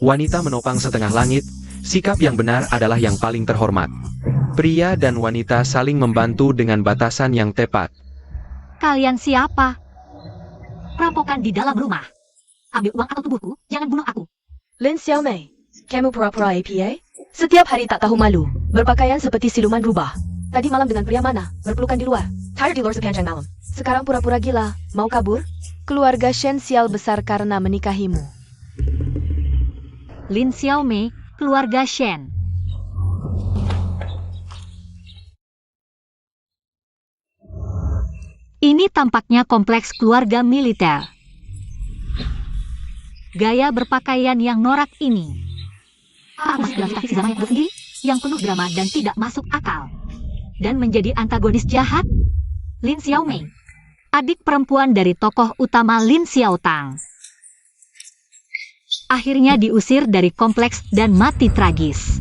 Wanita menopang setengah langit, sikap yang benar adalah yang paling terhormat. Pria dan wanita saling membantu dengan batasan yang tepat. Kalian siapa? Perampokan di dalam rumah. Ambil uang atau tubuhku, jangan bunuh aku. Lin Xiaomei, kamu pura-pura APA? Setiap hari tak tahu malu, berpakaian seperti siluman rubah. Tadi malam dengan pria mana, berpelukan di luar. Tired di luar sepanjang malam. Sekarang pura-pura gila, mau kabur? Keluarga Shen sial besar karena menikahimu. Lin Xiaomei, keluarga Shen. Ini tampaknya kompleks keluarga militer. Gaya berpakaian yang norak ini. Aku masih dalam fiksi zaman yang tersendiri, yang penuh drama dan tidak masuk akal. Dan menjadi antagonis jahat, Lin Xiaomei, adik perempuan dari tokoh utama Lin Xiaotang. Akhirnya diusir dari kompleks dan mati tragis.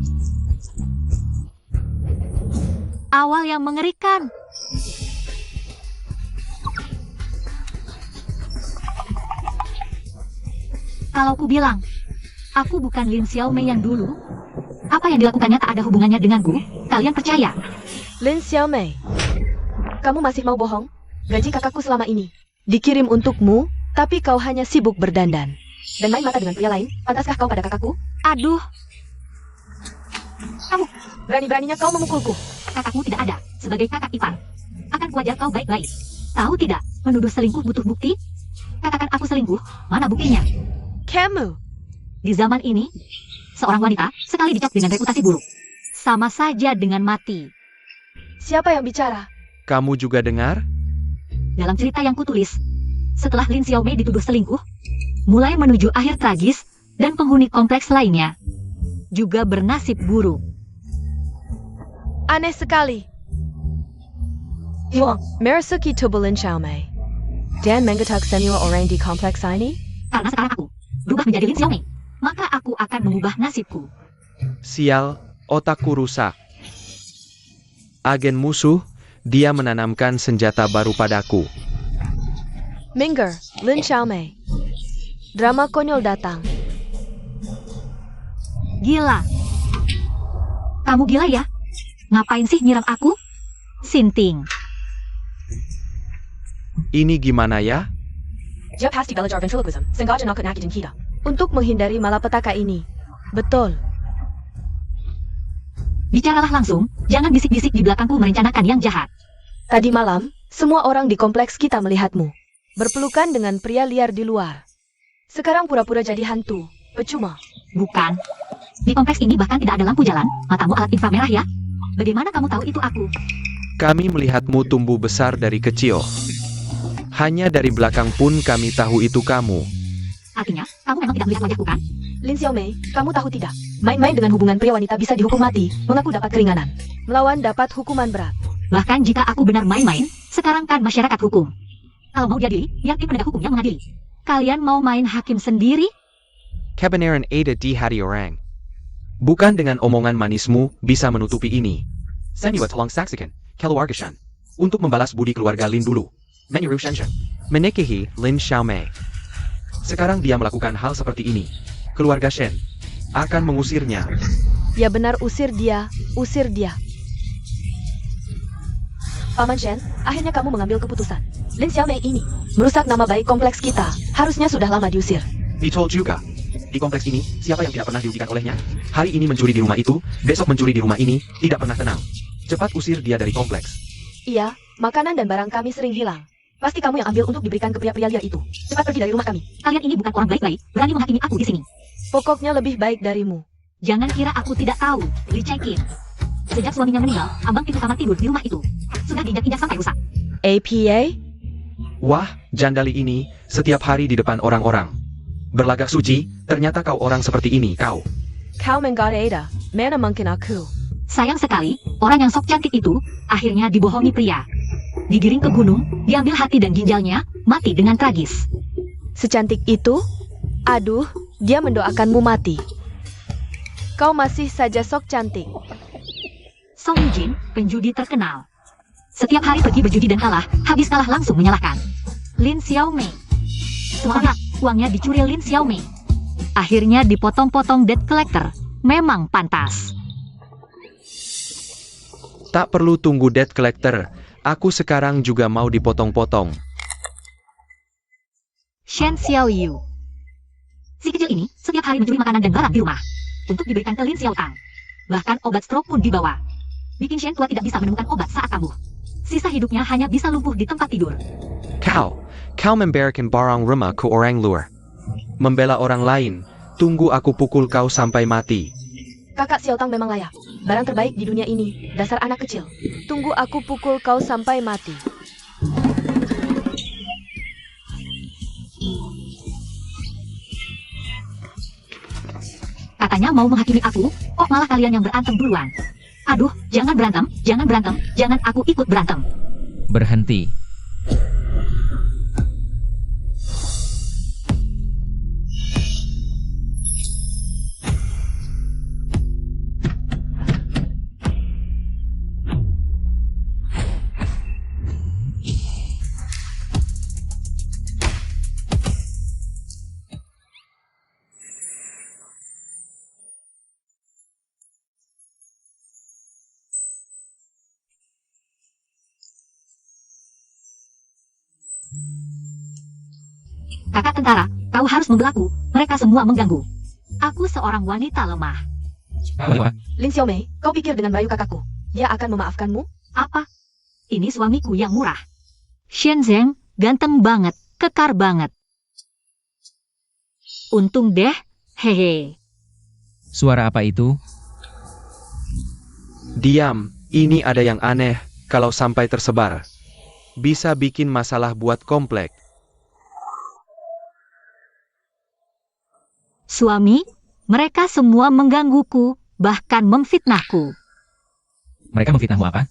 Awal yang mengerikan. Kalau ku bilang, aku bukan Lin Xiaomei yang dulu, apa yang dilakukannya tak ada hubungannya denganku, kalian percaya? Lin Xiaomei, kamu masih mau bohong? Gaji kakakku selama ini dikirim untukmu, tapi kau hanya sibuk berdandan dan main mata dengan pria lain. Pantaskah kau pada kakakku? Aduh, Kamu, berani-beraninya kau memukulku. kakakmu tidak ada, sebagai kakak ipar. Akan kuajar kau baik-baik. Tahu tidak, menuduh selingkuh butuh bukti? Katakan aku selingkuh, mana buktinya? Kamu, Di zaman ini, seorang wanita sekali dicap dengan reputasi buruk. Sama saja dengan mati. siapa yang bicara? Kamu juga dengar? Dalam cerita yang kutulis, setelah Lin Xiaomei dituduh selingkuh, mulai menuju akhir tragis, dan penghuni kompleks lainnya juga bernasib buruk. Aneh sekali. Merasuki tubuh Lin Xiaomei dan menggetak semua orang di kompleks ini? Karena sekarang aku berubah menjadi Lin Xiaomei, maka aku akan mengubah nasibku. Sial, otakku rusak. Agen musuh, dia menanamkan senjata baru padaku. Minggir, Lin Xiaomei. Drama konyol datang. Gila. Kamu gila ya? Ngapain sih nyiram aku? Sinting. Ini gimana ya? Dia pasti belajar ventriloquism, sengaja nakut-nakutin kita. Untuk menghindari malapetaka ini. Betul. Bicaralah langsung, jangan bisik-bisik di belakangku merencanakan yang jahat. Tadi malam, semua orang di kompleks kita melihatmu berpelukan dengan pria liar di luar. Sekarang pura-pura jadi hantu. Percuma. Bukan. Di kompleks ini bahkan tidak ada lampu jalan, matamu alat inframerah ya? Bagaimana kamu tahu itu aku? Kami melihatmu tumbuh besar dari kecil. Hanya dari belakang pun kami tahu itu kamu. Artinya, kamu memang tidak melihat wajahku kan? Lin Xiaomei, kamu tahu tidak? Main-main dengan hubungan pria wanita bisa dihukum mati, mengaku dapat keringanan. Melawan dapat hukuman berat. Bahkan jika aku benar main-main, sekarang kan masyarakat hukum. Kalau mau diadili, biar tim penegak hukum yang mengadili. Kalian mau main hakim sendiri? Kebenaran ada di hati orang. Bukan dengan omongan manismu bisa menutupi ini. Semua tolong saksikan, keluarga Shen. Untuk membalas budi keluarga Lin dulu. Menyuruh Shen menikahi Lin Xiaomei. Sekarang dia melakukan hal seperti ini. Keluarga Shen akan mengusirnya. Ya benar, usir dia, usir dia. Paman Shen, akhirnya kamu mengambil keputusan. Lin Xiaomei ini merusak nama baik kompleks kita. Harusnya sudah lama diusir. Betul juga. Di kompleks ini, siapa yang tidak pernah dirugikan olehnya? Hari ini mencuri di rumah itu, besok mencuri di rumah ini, tidak pernah tenang. Cepat usir dia dari kompleks. Iya, makanan dan barang kami sering hilang. Pasti kamu yang ambil untuk diberikan ke pria-pria liar itu. Cepat pergi dari rumah kami. Kalian ini bukan orang baik-baik, berani menghakimi aku di sini. Pokoknya lebih baik darimu. Jangan kira aku tidak tahu, Li Chengqin. Sejak suaminya meninggal, ambang pintu kamar tidur di rumah itu sudah diinjak-injak sampai rusak. APA? Wah, jandali ini, setiap hari di depan orang-orang. Berlagak suci, ternyata kau orang seperti ini, kau. Kau menggoda, mana mungkin aku? Sayang sekali, orang yang sok cantik itu akhirnya dibohongi pria. Digiring ke gunung, diambil hati dan ginjalnya, mati dengan tragis. Secantik itu? Aduh, dia mendoakanmu mati. Kau masih saja sok cantik. Song Yujin, penjudi terkenal. Setiap hari pergi berjudi dan kalah, habis kalah langsung menyalahkan Lin Xiaomei. Semangat, uangnya dicuri Lin Xiaomei. Akhirnya dipotong-potong debt collector. Memang pantas. Tak perlu tunggu debt collector. Aku sekarang juga mau dipotong-potong. Shen Xiaoyu. Si kecil ini setiap hari mencuri makanan dan barang di rumah untuk diberikan ke Lin Xiaotang. Bahkan obat stroke pun dibawa. Bikin Shen tua tidak bisa menemukan obat saat kambuh. Sisa hidupnya hanya bisa lumpuh di tempat tidur. Kau memberikan barang rumah ke orang luar. Membela orang lain. Tunggu aku pukul kau sampai mati. Kakak Xiaotang memang layak. Barang terbaik di dunia ini, dasar anak kecil. Tunggu aku pukul kau sampai mati. Katanya mau menghakimi aku, kok malah kalian yang berantem duluan. Aduh, jangan berantem, jangan aku ikut berantem. Berhenti. Kakak tentara, kau harus membelaku. Mereka semua mengganggu. Aku seorang wanita lemah. Lin Xiaomei, kau pikir dengan merayu kakakku, dia akan memaafkanmu? Apa? Ini suamiku yang murah. Shenzhen, ganteng banget, kekar banget. Untung deh, hehe. Suara apa itu? Diam, ini ada yang aneh. Kalau sampai tersebar, bisa bikin masalah buat komplek. Suami, mereka semua menggangguku, bahkan memfitnahku. Mereka memfitnahmu apa?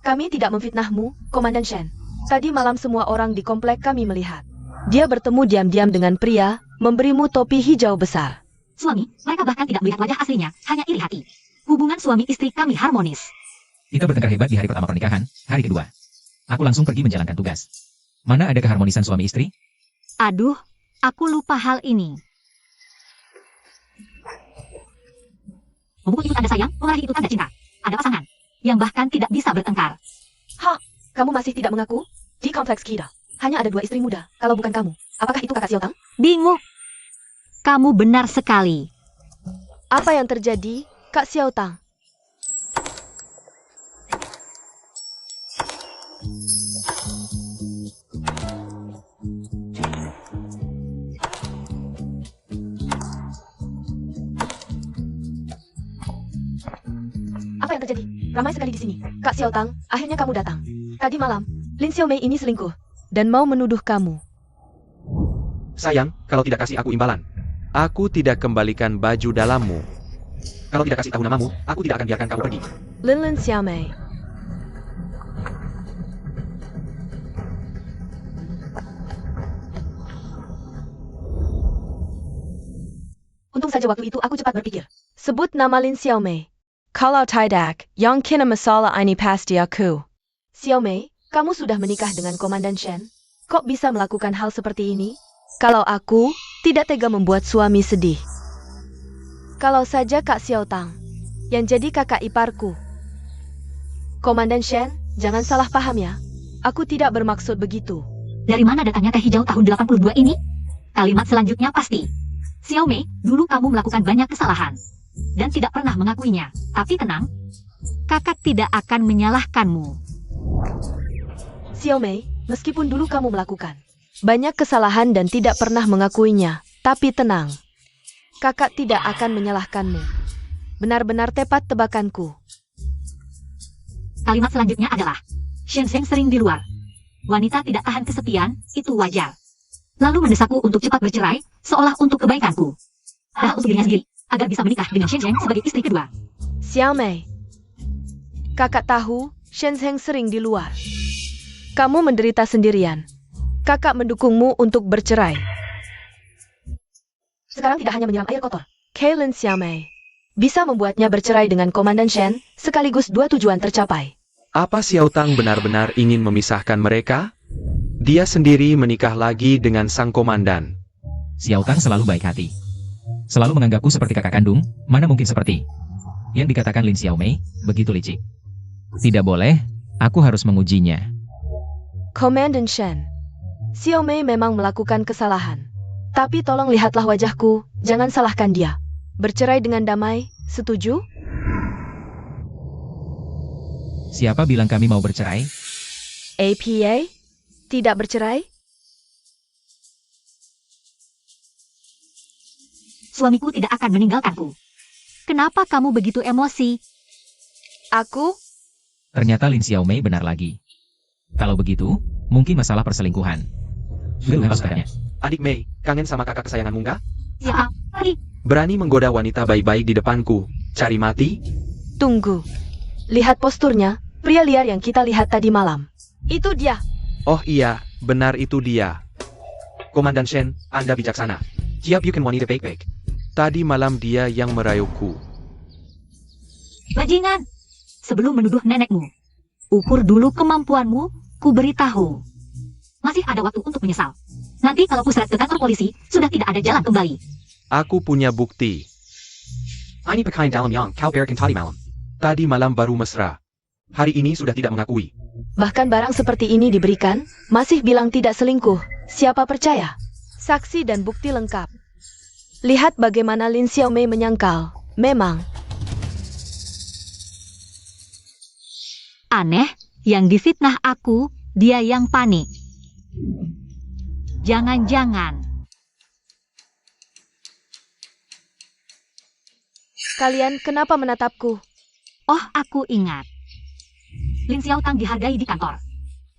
Kami tidak memfitnahmu, Komandan Shen. Tadi malam semua orang di komplek kami melihat. Dia bertemu diam-diam dengan pria, memberimu topi hijau besar. Suami, mereka bahkan tidak melihat wajah aslinya, hanya iri hati. Hubungan suami istri kami harmonis. Kita bertengkar hebat di hari pertama pernikahan, hari kedua. Aku langsung pergi menjalankan tugas. Mana ada keharmonisan suami istri? Aduh, aku lupa hal ini. Memukul itu tanda sayang, memarahi itu tanda cinta. Ada pasangan yang bahkan tidak bisa bertengkar. Kamu masih tidak mengaku? Di kompleks kita, hanya ada 2 istri muda. Kalau bukan kamu, apakah itu kakak Xiaotang? Bingung. Kamu benar sekali. Apa yang terjadi, Kak Xiaotang? Apa yang terjadi? Ramai sekali di sini. Kak Xiaotang, akhirnya kamu datang. Tadi malam, Lin Xiaomei ini selingkuh dan mau menuduh kamu. Sayang, kalau tidak kasih aku imbalan, aku tidak kembalikan baju dalammu. Kalau tidak kasih tahu namamu, aku tidak akan biarkan kamu pergi. Lin Xiaomei. Untung saja waktu itu aku cepat berpikir. Sebut nama Lin Xiaomei. Kalau tidak, yang kena masalah ini pasti aku. Xiaomei, kamu sudah menikah dengan Komandan Shen. Kok bisa melakukan hal seperti ini? Kalau aku, tidak tega membuat suami sedih. Kalau saja Kak Xiaotang, yang jadi kakak iparku. Komandan Shen, jangan salah paham ya. Aku tidak bermaksud begitu. Dari mana datangnya teh hijau tahun 82 ini? Kalimat selanjutnya pasti. Xiaomei, dulu kamu melakukan banyak kesalahan dan tidak pernah mengakuinya. Tapi tenang, kakak tidak akan menyalahkanmu. Xiaomei, meskipun dulu kamu melakukan banyak kesalahan dan tidak pernah mengakuinya, tapi tenang. Kakak tidak akan menyalahkanmu. Benar-benar tepat tebakanku. Kalimat selanjutnya adalah, Shenzhen sering di luar. Wanita tidak tahan kesepian, itu wajar. Lalu mendesakku untuk cepat bercerai, seolah untuk kebaikanku. Padahal untuk dirinya sendiri, agar bisa menikah dengan Shenzhen sebagai istri kedua. Xiaomei, kakak tahu Shenzhen sering di luar. Kamu menderita sendirian. Kakak mendukungmu untuk bercerai. Sekarang tidak hanya menyiram air kotor. Kailin Xiaomei bisa membuatnya bercerai dengan Komandan Shen, sekaligus 2 tujuan tercapai. Apa Xiaotang benar-benar ingin memisahkan mereka? Dia sendiri menikah lagi dengan sang komandan. Xiaotang selalu baik hati. Selalu menganggapku seperti kakak kandung, mana mungkin seperti yang dikatakan Lin Xiaomei, begitu licik. Tidak boleh, aku harus mengujinya. Komandan Shen, Xiaomei memang melakukan kesalahan. Tapi tolong lihatlah wajahku, jangan salahkan dia. Bercerai dengan damai, setuju? Siapa bilang kami mau bercerai? APA? Tidak bercerai? Suamiku tidak akan meninggalkanku. Kenapa kamu begitu emosi? Aku? Ternyata Lin Xiaomei benar lagi. Kalau begitu, mungkin masalah perselingkuhan. Geruh sebenarnya. Adik Mei, kangen sama kakak kesayanganmu nggak? Ya, Berani menggoda wanita baik-baik di depanku. Cari mati? Tunggu. Lihat posturnya, pria liar yang kita lihat tadi malam. Itu dia. Oh iya, benar itu dia. Komandan Shen, Anda bijaksana. Siap you can wanita baik-baik. Tadi malam dia yang merayuku. bajingan. Sebelum menuduh nenekmu, ukur dulu kemampuanmu, ku beritahu. Masih ada waktu untuk menyesal. Nanti kalau pusat ke kantor polisi, sudah tidak ada jalan kembali. Aku punya bukti. Ini pekain dalam yang kau berikan tadi malam. Tadi malam baru mesra. Hari ini sudah tidak mengakui. Bahkan barang seperti ini diberikan, masih bilang tidak selingkuh. Siapa percaya? Saksi dan bukti lengkap. Lihat bagaimana Lin Xiaomei menyangkal. Memang, Aneh, yang difitnah aku, dia yang panik. Jangan-jangan. kalian kenapa menatapku? Oh, aku ingat. Lin Xiaotang dihargai di kantor.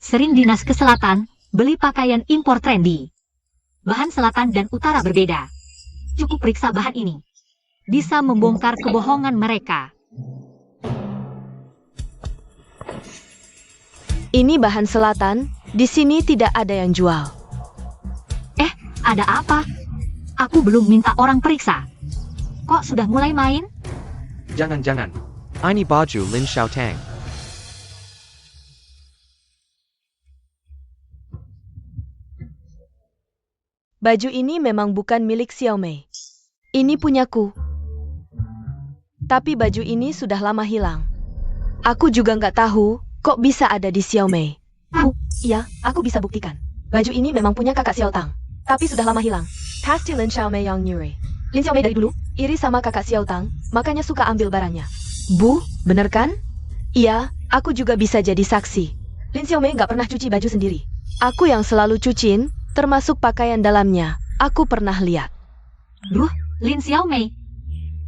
Sering dinas ke selatan, beli pakaian impor trendy. Bahan selatan dan utara berbeda. Cukup periksa bahan ini. Bisa membongkar kebohongan mereka. Ini bahan selatan, di sini tidak ada yang jual. Ada apa? Aku belum minta orang periksa. Kok sudah mulai main? Jangan-jangan. Ini baju Lin Xiaotang. Baju ini memang bukan milik Xiaomei. Ini punyaku. Tapi baju ini sudah lama hilang. Aku juga nggak tahu, kok bisa ada di Xiaomei. Iya, aku bisa buktikan. Baju ini memang punya kakak Xiaotang. Tapi sudah lama hilang. Pasti Lin Xiaomei yang nyuri. Lin Xiaomei dari dulu, iri sama kakak Xiaotang, makanya suka ambil barangnya. Bu, bener kan? Iya, aku juga bisa jadi saksi. Lin Xiaomei nggak pernah cuci baju sendiri. Aku yang selalu cuciin, termasuk pakaian dalamnya. Aku pernah lihat. Duh, Lin Xiaomei.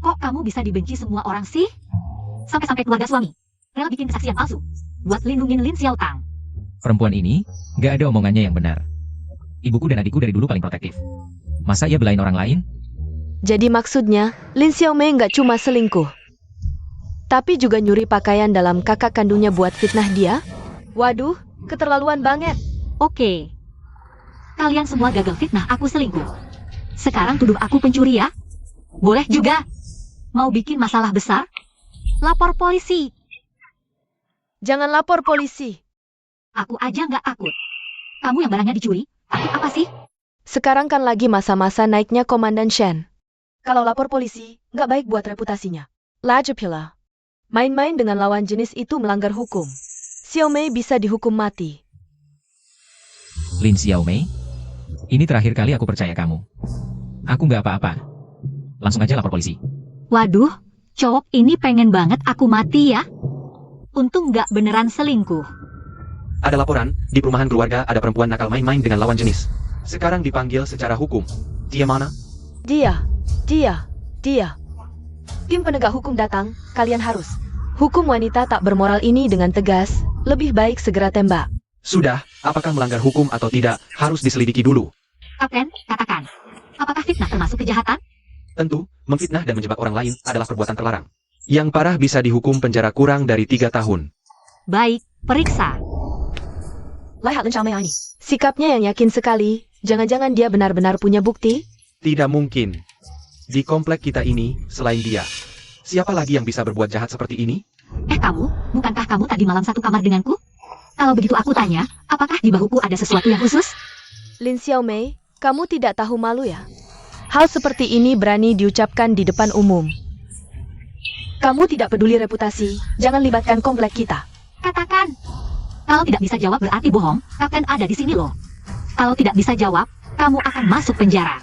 Kok kamu bisa dibenci semua orang sih? Sampai-sampai keluarga suami. Rela bikin kesaksian palsu. Buat lindungin Lin Xiaotang. Perempuan ini, gak ada omongannya yang benar. Ibuku dan adikku dari dulu paling protektif. Masa ia belain orang lain? Jadi maksudnya, Lin Xiaomei nggak cuma selingkuh, tapi juga nyuri pakaian dalam kakak kandungnya buat fitnah dia? Waduh, keterlaluan banget. Oke. Kalian semua gagal fitnah aku selingkuh. Sekarang tuduh aku pencuri ya? Boleh juga. Mau bikin masalah besar? Lapor polisi. Jangan lapor polisi. Aku aja nggak takut. Kamu yang barangnya dicuri, takut apa sih? Sekarang kan lagi masa-masa naiknya Komandan Shen. Kalau lapor polisi, nggak baik buat reputasinya. Lagi pula. Main-main dengan lawan jenis itu melanggar hukum. Xiaomei bisa dihukum mati. Lin Xiaomei, ini terakhir kali aku percaya kamu. Aku nggak apa-apa. Langsung aja lapor polisi. Waduh, cowok ini pengen banget aku mati ya. Untung nggak beneran selingkuh. Ada laporan, di perumahan keluarga ada perempuan nakal main-main dengan lawan jenis. Sekarang dipanggil secara hukum. Dia mana? Dia. Tim penegak hukum datang, kalian harus. Hukum wanita tak bermoral ini dengan tegas, lebih baik segera tembak. Sudah, apakah melanggar hukum atau tidak, harus diselidiki dulu. Kapten, katakan. Apakah fitnah termasuk kejahatan? Tentu, memfitnah dan menjebak orang lain adalah perbuatan terlarang. Yang parah bisa dihukum penjara kurang dari 3 tahun. Baik, periksa. Lihat Lin Xiaomei ini. Sikapnya yang yakin sekali, jangan-jangan dia benar-benar punya bukti? Tidak mungkin. Di komplek kita ini, selain dia, siapa lagi yang bisa berbuat jahat seperti ini? Kamu, bukankah kamu tadi malam satu kamar denganku? Kalau begitu aku tanya, apakah di bahuku ada sesuatu yang khusus? Lin Xiaomei, kamu tidak tahu malu ya? Hal seperti ini berani diucapkan di depan umum. Kamu tidak peduli reputasi, jangan libatkan komplek kita. Katakan. Kalau tidak bisa jawab berarti bohong, Kapten ada di sini loh. Kalau tidak bisa jawab, kamu akan masuk penjara.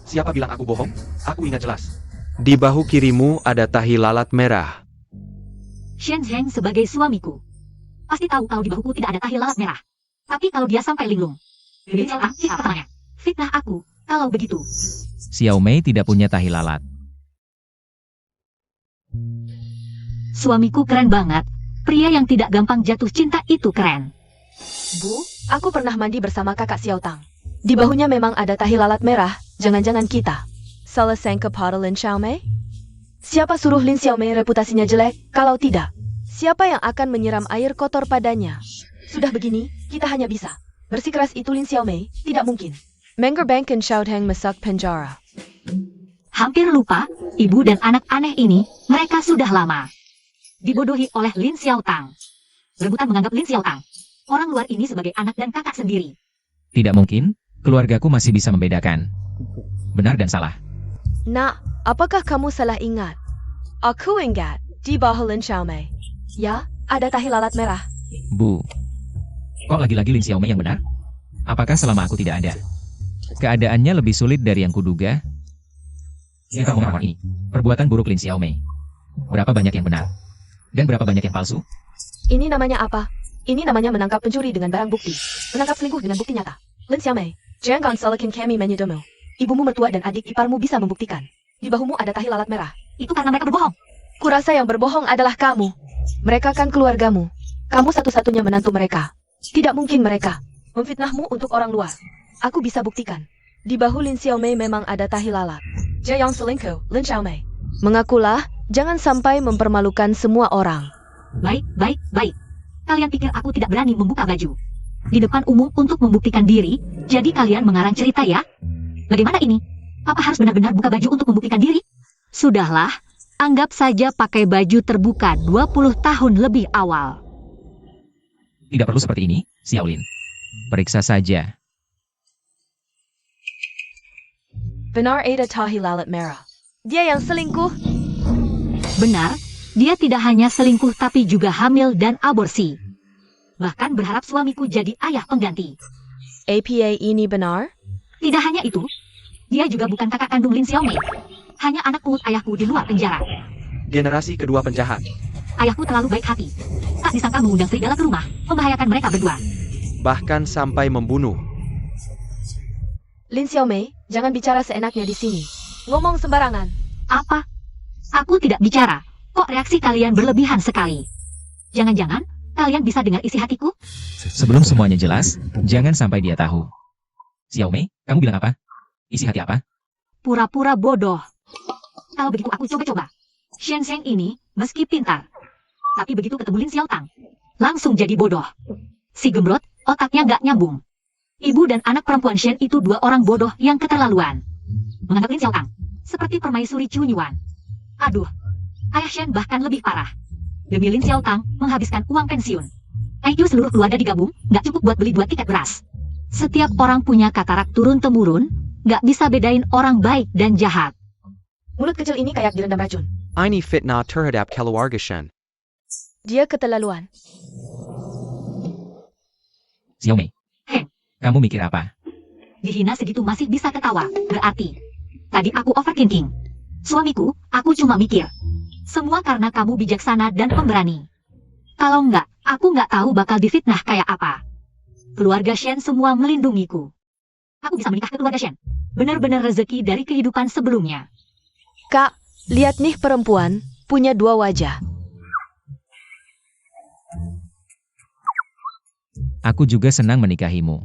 Siapa bilang aku bohong? Aku ingat jelas. Di bahu kirimu ada tahi lalat merah. Shen Zheng sebagai suamiku. Pasti tahu kalau di bahuku tidak ada tahi lalat merah. Tapi kalau dia sampai linglung. Lin Xiaotang, siapa namanya? Fitnah aku, kalau begitu. Xiao Mei tidak punya tahi lalat. Suamiku keren banget. Pria yang tidak gampang jatuh cinta itu keren. Bu, aku pernah mandi bersama kakak Xiaotang. Di bahunya memang ada tahi lalat merah, jangan-jangan kita salah sangka pada Lin Xiaomei? Siapa suruh Lin Xiaomei reputasinya jelek? Kalau tidak, siapa yang akan menyiram air kotor padanya? Sudah begini, kita hanya bisa bersikeras itu Lin Xiaomei, tidak mungkin. Mengerbangkan Xiaotang masuk penjara. Hampir lupa, ibu dan anak aneh ini, mereka sudah lama dibodohi oleh Lin Xiaotang. Rebutan menganggap Lin Xiaotang orang luar ini sebagai anak dan kakak sendiri. Tidak mungkin, keluargaku masih bisa membedakan benar dan salah. Nak, apakah kamu salah ingat? Aku ingat, di bawah Lin Xiaomei. Ya, ada tahi lalat merah. Bu, kok lagi-lagi Lin Xiaomei yang benar? Apakah selama aku tidak ada? Keadaannya lebih sulit dari yang kuduga. Yang kamu ngomong ini, perbuatan buruk Lin Xiaomei. Berapa banyak yang benar? Dan berapa banyak yang palsu? Ini namanya apa? Ini namanya menangkap pencuri dengan barang bukti. Menangkap selingkuh dengan bukti nyata. Lin Xiaomei, jangan salahin kami menyedomu. Ibumu mertua dan adik iparmu bisa membuktikan. Di bahumu ada tahi lalat merah. Itu karena mereka berbohong. Kurasa yang berbohong adalah kamu. Mereka kan keluargamu. Kamu satu-satunya menantu mereka. Tidak mungkin mereka memfitnahmu untuk orang luar. Aku bisa buktikan. Di bahu Lin Xiaomei memang ada tahi lalat. Jangan selingkuh, Lin Xiaomei. Mengakulah, jangan sampai mempermalukan semua orang. Baik, baik, baik. Kalian pikir aku tidak berani membuka baju di depan umum untuk membuktikan diri, jadi kalian mengarang cerita ya? Bagaimana ini? Apa harus benar-benar buka baju untuk membuktikan diri? Sudahlah, anggap saja pakai baju terbuka 20 tahun lebih awal. Tidak perlu seperti ini, Xiaolin. Periksa saja. Benar ada tahi lalat merah. Dia yang selingkuh. Benar, dia tidak hanya selingkuh tapi juga hamil dan aborsi. Bahkan berharap suamiku jadi ayah pengganti. APA ini benar? Tidak hanya itu, dia juga bukan kakak kandung Lin Xiaomei. Hanya anak pungut ayahku di luar penjara. Generasi kedua penjahat. Ayahku terlalu baik hati. Tak disangka mengundang serigala ke rumah, membahayakan mereka berdua. Bahkan sampai membunuh. Lin Xiaomei, jangan bicara seenaknya di sini. Ngomong sembarangan. Apa? Aku tidak bicara. Kok reaksi kalian berlebihan sekali? Jangan-jangan kalian bisa dengar isi hatiku? Sebelum semuanya jelas, jangan sampai dia tahu. Xiaomei, kamu bilang apa? Isi hati apa? Pura-pura bodoh. Kalau begitu aku coba-coba. Shen Zheng ini, meski pintar, tapi begitu ketemu Lin Xiaotang, langsung jadi bodoh. Si gemrot, otaknya nggak nyambung. Ibu dan anak perempuan Shen itu dua orang bodoh yang keterlaluan. Menganggap Lin Xiaotang seperti permaisuri Chunyuan. Aduh, ayah Shen bahkan lebih parah. Demi Lin Xiaotang menghabiskan uang pensiun. IQ seluruh keluarga digabung, nggak cukup buat beli 2 tiket beras. Setiap orang punya katarak turun-temurun, nggak bisa bedain orang baik dan jahat. Mulut kecil ini kayak direndam racun. Ini fitnah terhadap keluarga Shen. Dia keterlaluan. Xiaomei, Heng, kamu mikir apa? dihina segitu masih bisa ketawa. Berarti, tadi aku overthinking. Suamiku, aku cuma mikir. Semua karena kamu bijaksana dan pemberani. Kalau nggak, aku nggak tahu bakal difitnah kayak apa. Keluarga Shen semua melindungiku. Aku bisa menikah ke keluarga Shen. Benar-benar rezeki dari kehidupan sebelumnya. Kak, lihat nih perempuan, punya 2 wajah. Aku juga senang menikahimu.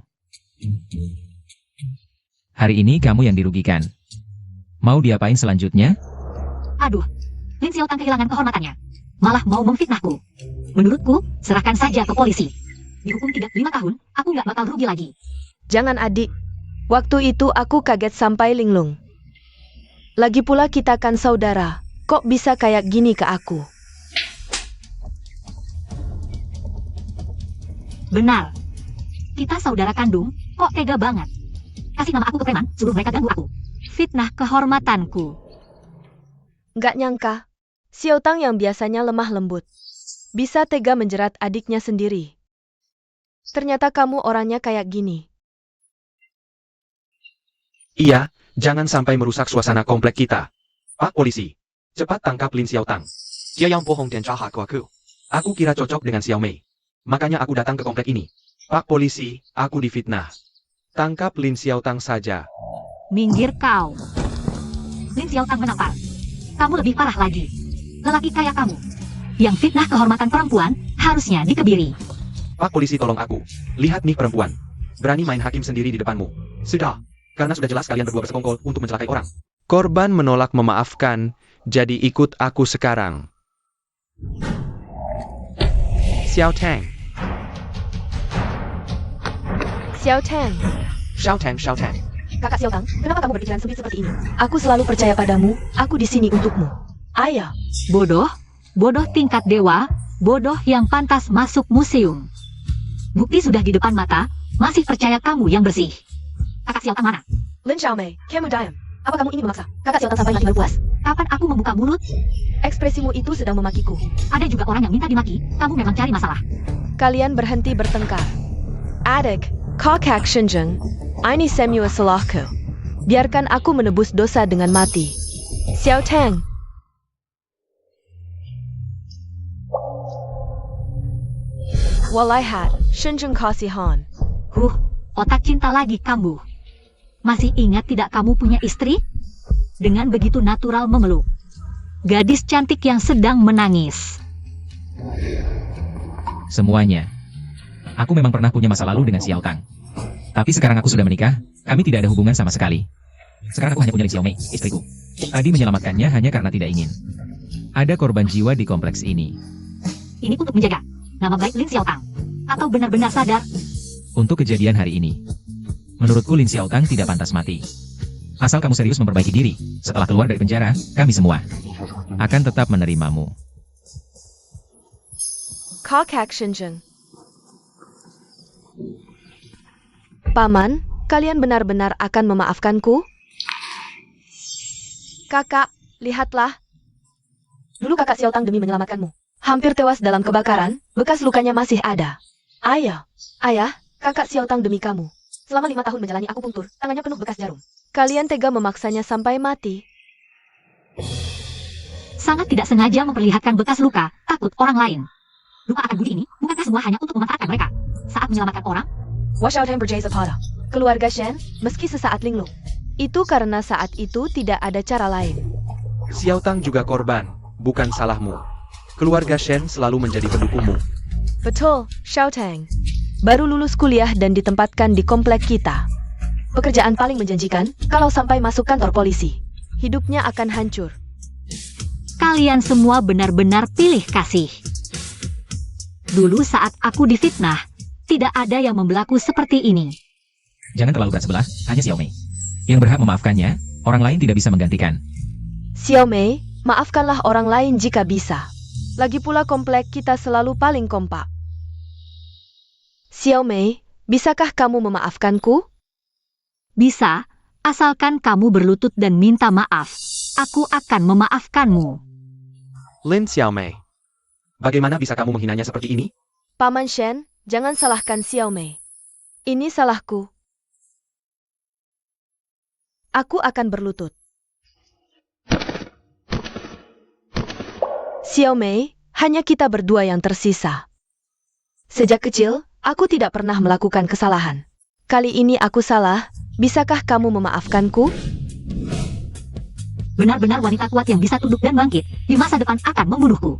Hari ini kamu yang dirugikan. Mau diapain selanjutnya? Aduh, Lin Xiaotang kehilangan kehormatannya. Malah mau memfitnahku. Menurutku, serahkan saja ke polisi. Dihukum 3-5 tahun, aku nggak bakal rugi lagi. Jangan adik. Waktu itu aku kaget sampai linglung. Lagi pula kita kan saudara. Kok bisa kayak gini ke aku? Benar. Kita saudara kandung, kok tega banget. Kasih nama aku ke preman, suruh mereka ganggu aku. fitnah kehormatanku. Nggak nyangka, Xiao Tang yang biasanya lemah lembut, bisa tega menjerat adiknya sendiri. Ternyata kamu orangnya kayak gini. Iya, jangan sampai merusak suasana komplek kita. Pak Polisi, cepat tangkap Lin Xiao Tang. Dia yang bohong dan jahat ke aku. Aku kira cocok dengan Xiao Mei. Makanya aku datang ke komplek ini. Pak Polisi, aku difitnah. Tangkap Lin Xiao Tang saja. Minggir kau. Lin Xiao Tang menampar. Kamu lebih parah lagi. Lelaki kayak kamu, yang fitnah kehormatan perempuan, harusnya dikebiri. Pak Polisi tolong aku. Lihat nih perempuan. Berani main hakim sendiri di depanmu. Sudah. Karena sudah jelas kalian berdua bersekongkol untuk mencelakai orang. Korban menolak memaafkan, jadi ikut aku sekarang. Xiao Tang. Xiao Tang, Xiao Tang, Xiao Tang. kakak Xiao Tang, kenapa kamu berpikiran sempit seperti ini? Aku selalu percaya padamu, aku di sini untukmu. Ayah, Bodoh, bodoh tingkat dewa, bodoh yang pantas masuk museum. Bukti sudah di depan mata, masih percaya kamu yang bersih. Kakak Xiao Tang mana? Lin Xiaomei, kamu diam. Apa kamu ingin memaksa kakak Xiao Tang sampai mati berpuas? Kapan aku membuka mulut? Ekspresimu itu sedang memakiku. Ada juga orang yang minta dimaki, kamu memang cari masalah. Kalian berhenti bertengkar. Adik, kakak Shenjeng, ini semua salahku. Biarkan aku menebus dosa dengan mati. Xiao Tang. Walaihat, Shenjeng kasihan. Otak cinta lagi kamu. Masih ingat tidak kamu punya istri? Dengan begitu natural memeluk gadis cantik yang sedang menangis. Semuanya. Aku memang pernah punya masa lalu dengan Xiao Tang. Tapi sekarang aku sudah menikah, kami tidak ada hubungan sama sekali. Sekarang aku hanya punya Lin Xiao Mei, istriku. Tadi menyelamatkannya hanya karena tidak ingin. Ada korban jiwa di kompleks ini. Ini untuk menjaga nama baik Lin Xiao Tang. Atau benar-benar sadar? Untuk kejadian hari ini, menurutku Lin Xiao Tang tidak pantas mati. Asal kamu serius memperbaiki diri, setelah keluar dari penjara, kami semua akan tetap menerimamu. Kakak Shenjeng. Paman, kalian benar-benar akan memaafkanku? Kakak, lihatlah. Dulu kakak Xiao Tang demi menyelamatkanmu. Hampir tewas dalam kebakaran, bekas lukanya masih ada. Ayah, kakak Xiao Tang demi kamu. Selama 5 tahun menjalani akupunktur, tangannya penuh bekas jarum. Kalian tega memaksanya sampai mati. Sangat tidak sengaja memperlihatkan bekas luka, takut orang lain. Luka akan budi ini, bukankah semua hanya untuk memanfaatkan mereka? Saat menyelamatkan orang, Wash out berjaya pada keluarga Shen, meski sesaat linglung. Itu karena saat itu tidak ada cara lain. Xiao Tang juga korban, bukan salahmu. Keluarga Shen selalu menjadi pendukungmu. Betul, Xiao Tang. Baru lulus kuliah dan ditempatkan di komplek kita. Pekerjaan paling menjanjikan kalau sampai masuk kantor polisi. Hidupnya akan hancur. kalian semua benar-benar pilih kasih. Dulu saat aku difitnah, tidak ada yang membelaku seperti ini. Jangan terlalu berat sebelah, hanya Xiao Mei. Yang berhak memaafkannya, orang lain tidak bisa menggantikan. Xiao Mei, maafkanlah orang lain jika bisa. Lagi pula komplek kita selalu paling kompak. Xiao Mei, bisakah kamu memaafkanku? Bisa, asalkan kamu berlutut dan minta maaf. Aku akan memaafkanmu. Lin Xiaomei, bagaimana bisa kamu menghinanya seperti ini? Paman Shen, jangan salahkan Xiao Mei. Ini salahku. Aku akan berlutut. Xiao Mei, hanya kita berdua yang tersisa. Sejak kecil, aku tidak pernah melakukan kesalahan. Kali ini aku salah, bisakah kamu memaafkanku? Benar-benar wanita kuat yang bisa tunduk dan bangkit, di masa depan akan membunuhku.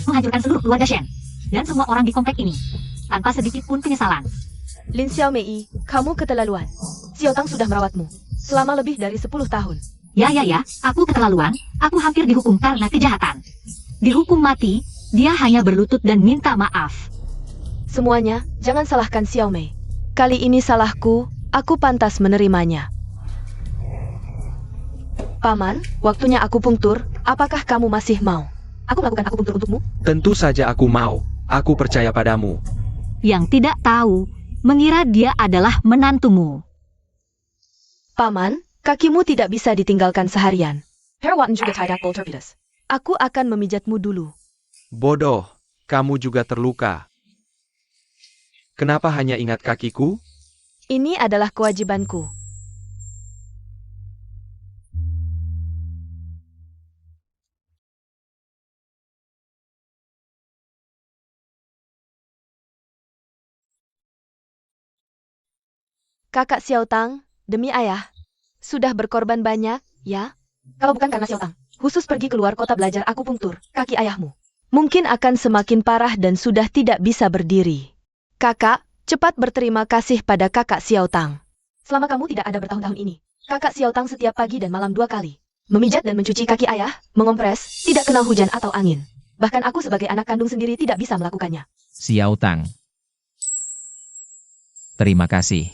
Menghancurkan seluruh keluarga Shen, dan semua orang di komplek ini, tanpa sedikit pun penyesalan. Lin Xiao Mei, kamu keterlaluan. Xiao Tang sudah merawatmu selama lebih dari 10 tahun. Ya, aku keterlaluan, aku hampir dihukum karena kejahatan. Dihukum mati, dia hanya berlutut dan minta maaf. Semuanya, jangan salahkan Xiao Mei. Kali ini salahku, aku pantas menerimanya. Paman, waktunya akupunktur, apakah kamu masih mau? Aku melakukan akupunktur untukmu? Tentu saja aku mau. Aku percaya padamu. Yang tidak tahu, mengira dia adalah menantumu. Paman, Kakimu tidak bisa ditinggalkan seharian. Herawatan juga tidak torpedos. Aku akan memijatmu dulu. Bodoh, kamu juga terluka. Kenapa hanya ingat kakiku? Ini adalah kewajibanku. Kakak Xiao Tang, demi ayah, sudah berkorban banyak, ya? Kalau bukan karena Xiao Tang, khusus pergi keluar kota belajar akupunktur, kaki ayahmu mungkin akan semakin parah dan sudah tidak bisa berdiri. Kakak, cepat berterima kasih pada kakak Xiao Tang. Selama kamu tidak ada bertahun-tahun ini, kakak Xiao Tang setiap pagi dan malam 2 kali memijat dan mencuci kaki ayah, mengompres, tidak kenal hujan atau angin. Bahkan aku sebagai anak kandung sendiri tidak bisa melakukannya. Xiao Tang. Terima kasih.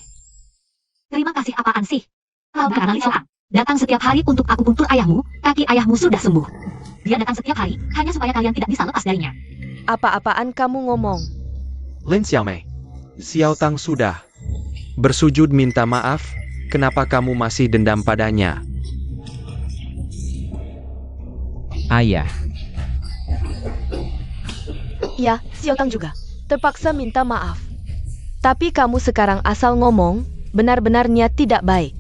Terima kasih apaan sih? Kalau bukan Lin Xiaotang datang setiap hari untuk akupunktur ayahmu, kaki ayahmu sudah sembuh. Dia datang setiap hari, hanya supaya kalian tidak bisa lepas darinya. Apa-apaan kamu ngomong? Lin Xiaomei, Xiao Tang sudah bersujud minta maaf, kenapa kamu masih dendam padanya? Ayah. Ya, Xiao Tang juga terpaksa minta maaf. Tapi kamu sekarang asal ngomong, benar-benar niat tidak baik.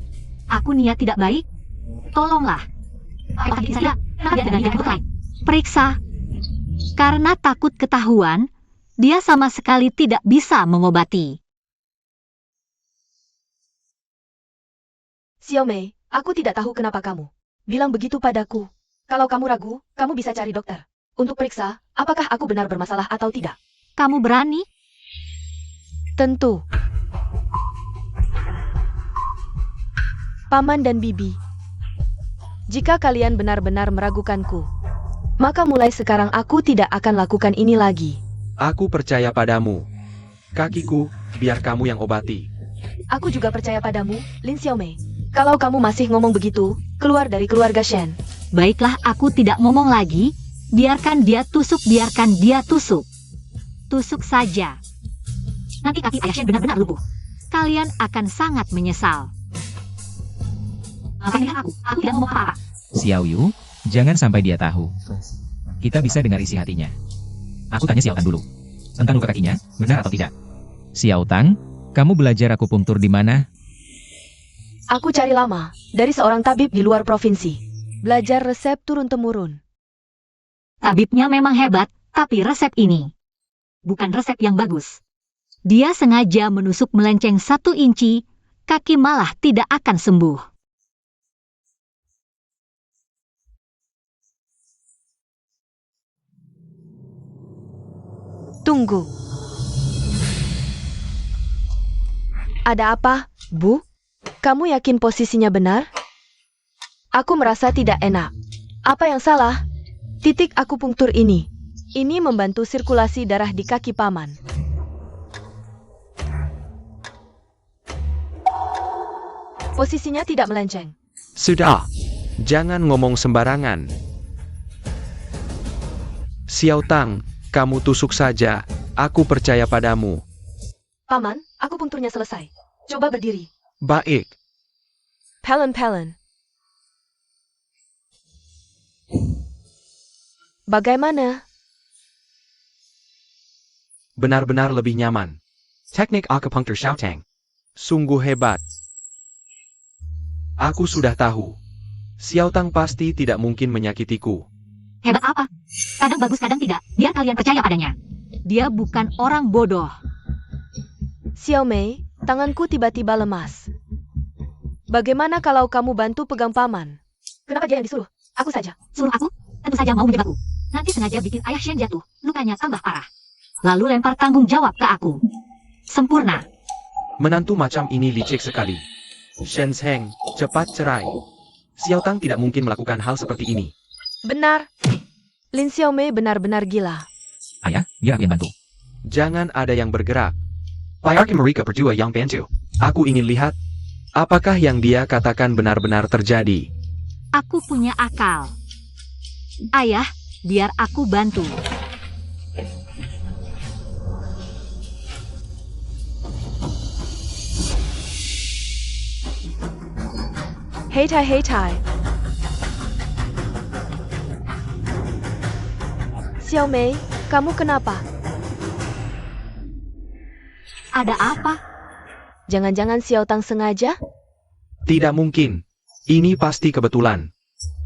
Aku niat tidak baik? Tolonglah. Tadi saya, kenapa dia dengan yang lain? Periksa. Karena takut ketahuan, dia sama sekali tidak bisa mengobati. Xiao Mei, aku tidak tahu kenapa kamu bilang begitu padaku. Kalau kamu ragu, kamu bisa cari dokter untuk periksa apakah aku benar bermasalah atau tidak. Kamu berani? Tentu. Paman dan Bibi, jika kalian benar-benar meragukanku, maka mulai sekarang aku tidak akan lakukan ini lagi. Aku percaya padamu. Kakiku, biar kamu yang obati. Aku juga percaya padamu, Lin Xiaomei. Kalau kamu masih ngomong begitu, keluar dari keluarga Shen. Baiklah, aku tidak ngomong lagi. Biarkan dia tusuk, biarkan dia tusuk. Tusuk saja. Nanti kaki ayah Shen benar-benar lumpuh. Kalian akan sangat menyesal. Lihat aku tidak ngomong apa-apa. Xiao Yu, jangan sampai dia tahu. Kita bisa dengar isi hatinya. Aku tanya Xiao Tang dulu. Tentang luka kakinya, benar atau tidak? Xiao Tang, kamu belajar akupunktur di mana? Aku cari lama, dari seorang tabib di luar provinsi. Belajar resep turun-temurun. Tabibnya memang hebat, tapi resep ini bukan resep yang bagus. Dia sengaja menusuk melenceng 1 inci, kaki malah tidak akan sembuh. Tunggu. Ada apa, Bu? Kamu yakin posisinya benar? Aku merasa tidak enak. Apa yang salah? Titik akupunktur ini. Ini membantu sirkulasi darah di kaki paman. Posisinya tidak melenceng. Sudah, jangan ngomong sembarangan. Xiao Tang, kamu tusuk saja, aku percaya padamu. Paman, akupunkturnya selesai. Coba berdiri. Baik. Pelen-pelen. Bagaimana? Benar-benar lebih nyaman. Teknik akupunktur Xiao Tang. Sungguh hebat. Aku sudah tahu. Xiao Tang pasti tidak mungkin menyakitiku. Hebat apa? Kadang bagus, kadang tidak. Biar kalian percaya padanya. Dia bukan orang bodoh. Xiao Mei, tanganku tiba-tiba lemas. Bagaimana kalau kamu bantu pegang paman? Kenapa dia yang disuruh? Aku saja. Suruh aku? Tentu saja mau menjebakku. Nanti sengaja bikin ayah Shen jatuh, lukanya tambah parah. Lalu lempar tanggung jawab ke aku. Sempurna. Menantu macam ini licik sekali. Shen Zheng, cepat cerai. Xiao Tang tidak mungkin melakukan hal seperti ini. Benar. Lin Xiaomei benar-benar gila. Ayah, biar aku yang bantu. Jangan ada yang bergerak. Biarkan mereka berdua yang bantu. Aku ingin lihat, apakah yang dia katakan benar-benar terjadi. Aku punya akal. Ayah, biar aku bantu. Hei Tai, hei Tai. Xiao Mei, kamu kenapa? Ada apa? Jangan-jangan Xiao Tang sengaja? Tidak mungkin. Ini pasti kebetulan.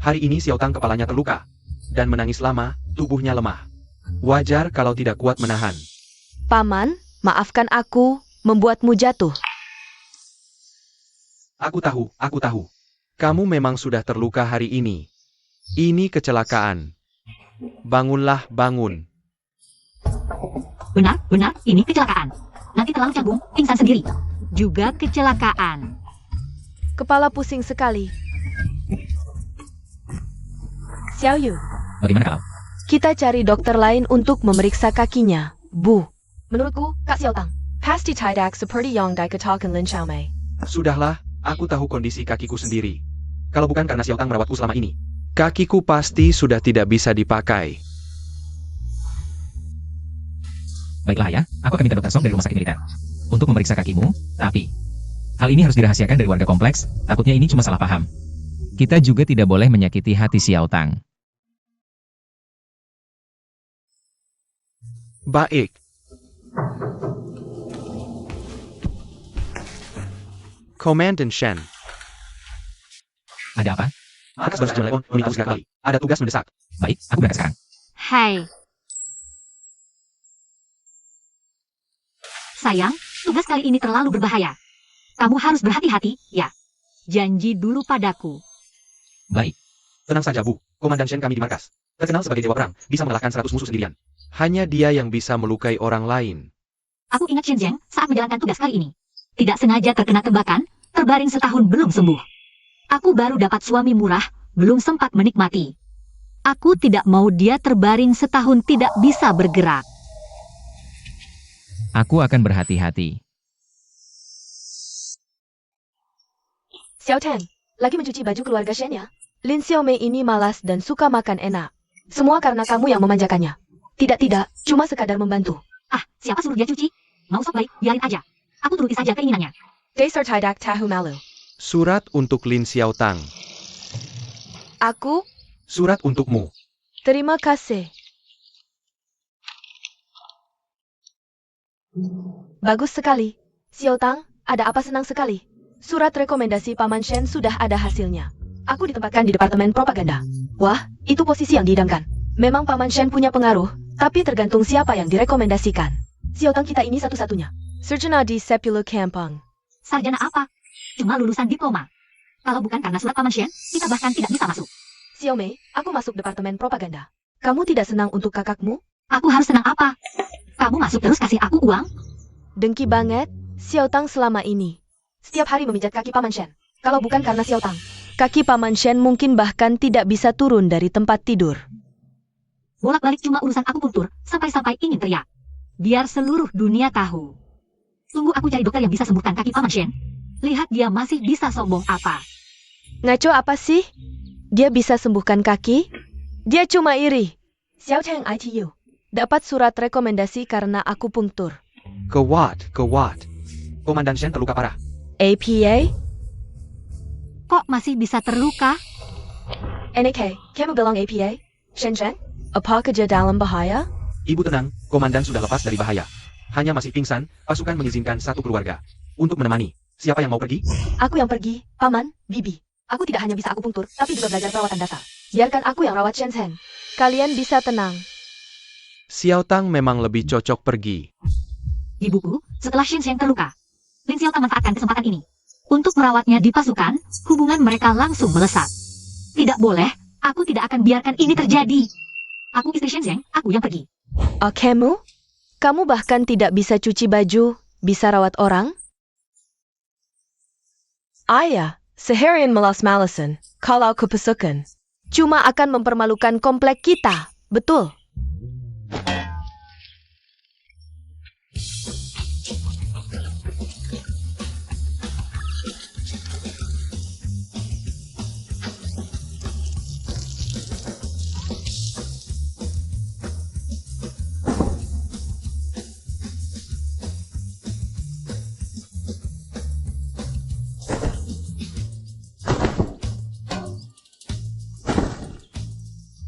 Hari ini Xiao Tang kepalanya terluka. Dan menangis lama, tubuhnya lemah. Wajar kalau tidak kuat menahan. Paman, maafkan aku, membuatmu jatuh. Aku tahu. Kamu memang sudah terluka hari ini. Ini kecelakaan. Bangunlah, bangun. Benar, ini kecelakaan. Nanti terlalu canggung, pingsan sendiri. Juga kecelakaan. Kepala pusing sekali. Xiao Yu, Bagaimana kalau? kita cari dokter lain untuk memeriksa kakinya. Bu. Menurutku, Kak Xiao Tang, pasti tidak seperti yang dikatakan Lin Xiaomei. Sudahlah, aku tahu kondisi kakiku sendiri. Kalau bukan karena Xiao Tang merawatku selama ini, kakiku pasti sudah tidak bisa dipakai. Baiklah ya, aku akan minta Dr. Song dari rumah sakit militer untuk memeriksa kakimu, tapi hal ini harus dirahasiakan dari warga kompleks, takutnya ini cuma salah paham. Kita juga tidak boleh menyakiti hati Xiao Tang. Baik. Komandan Shen, Ada apa? markas baru Leon meminta segera kembali. Ada tugas mendesak. Baik, aku berangkat sekarang. Hai. Sayang, tugas kali ini terlalu berbahaya. Kamu harus berhati-hati, ya. Janji dulu padaku. Baik, Tenang saja, Bu. Komandan Shen kami di markas. Terkenal sebagai dewa perang, bisa mengalahkan 100 musuh sendirian. Hanya dia yang bisa melukai orang lain. Aku ingat Shen Zheng saat menjalankan tugas kali ini. Tidak sengaja terkena tembakan, terbaring setahun belum sembuh. Aku baru dapat suami murah, belum sempat menikmati. Aku tidak mau dia terbaring setahun tidak bisa bergerak. aku akan berhati-hati. Xiao Tan, lagi mencuci baju keluarga Shen ya? Lin Xiaomei ini malas dan suka makan enak. Semua karena kamu yang memanjakannya. Tidak, cuma sekadar membantu. Ah, siapa suruh dia cuci? Mau sok baik, biarin aja. Aku turuti saja keinginannya. Dasar tidak tahu malu. Surat untuk Lin Xiao Tang. Aku, Surat untukmu. terima kasih. Bagus sekali. Xiao Tang, ada apa senang sekali? Surat rekomendasi Paman Shen sudah ada hasilnya. Aku ditempatkan di Departemen Propaganda. Wah, itu posisi yang diidamkan. Memang Paman Shen punya pengaruh, tapi tergantung siapa yang direkomendasikan. Xiao Tang kita ini satu-satunya. Sarjana di Sepuluh Kampung. Sarjana apa? Cuma lulusan diploma. Kalau bukan karena surat Paman Shen, kita bahkan tidak bisa masuk. Xiao Mei, aku masuk Departemen Propaganda. Kamu tidak senang untuk kakakmu? Aku harus senang apa? Kamu masuk terus kasih aku uang? Dengki banget, Xiao Tang selama ini. Setiap hari memijat kaki Paman Shen. Kalau bukan karena Xiao Tang, kaki Paman Shen mungkin bahkan tidak bisa turun dari tempat tidur. Bolak-balik cuma urusan akupunktur, sampai-sampai ingin teriak. Biar seluruh dunia tahu. Tunggu aku cari dokter yang bisa sembuhkan kaki Paman Shen. Lihat dia masih bisa sombong apa. Ngaco apa sih? Dia bisa sembuhkan kaki? Dia cuma iri. Xiao Tang ITU. Dapat surat rekomendasi karena akupunktur. Kewat. Komandan Shen terluka parah. APA? Kok masih bisa terluka? NK, kamu bilang APA? Shen? Apa kerja dalam bahaya? Ibu tenang, komandan sudah lepas dari bahaya. Hanya masih pingsan, pasukan mengizinkan satu keluarga untuk menemani. Siapa yang mau pergi? Aku yang pergi, Paman, Bibi. Aku tidak hanya bisa akupunktur, tapi juga belajar perawatan dasar. Biarkan aku yang rawat Shen. Kalian bisa tenang. Xiao Tang memang lebih cocok pergi. Ibuku, setelah Shen Zheng terluka, Lin Xiao Tang manfaatkan kesempatan ini. Untuk merawatnya di pasukan, hubungan mereka langsung melesat. Tidak boleh, aku tidak akan biarkan ini terjadi. Aku istri Shen Zheng, aku yang pergi. Kamu? Kamu bahkan tidak bisa cuci baju, bisa rawat orang? Ayah, seharian malas-malasan, kalau kepasukan. Cuma akan mempermalukan komplek kita, betul?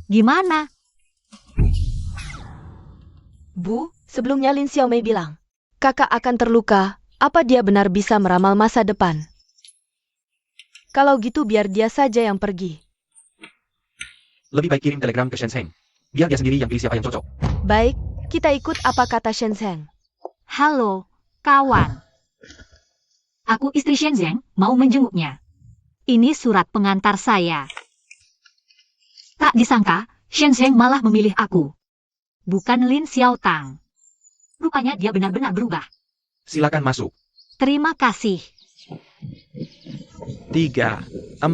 Gimana? Bu, sebelumnya Lin Xiaomei bilang, kakak akan terluka. Apa dia benar bisa meramal masa depan? Kalau gitu biar dia saja yang pergi. Lebih baik kirim telegram ke Shen Zheng. Biar dia sendiri yang pilih siapa yang cocok. Baik, kita ikut apa kata Shen Zheng. Halo, kawan. Aku istri Shenzhen, mau menjenguknya. Ini surat pengantar saya. Tak disangka, Shenzhen malah memilih aku. Bukan Lin Xiaotang. Rupanya dia benar-benar berubah. Silakan masuk. Terima kasih. 3, 4. 1,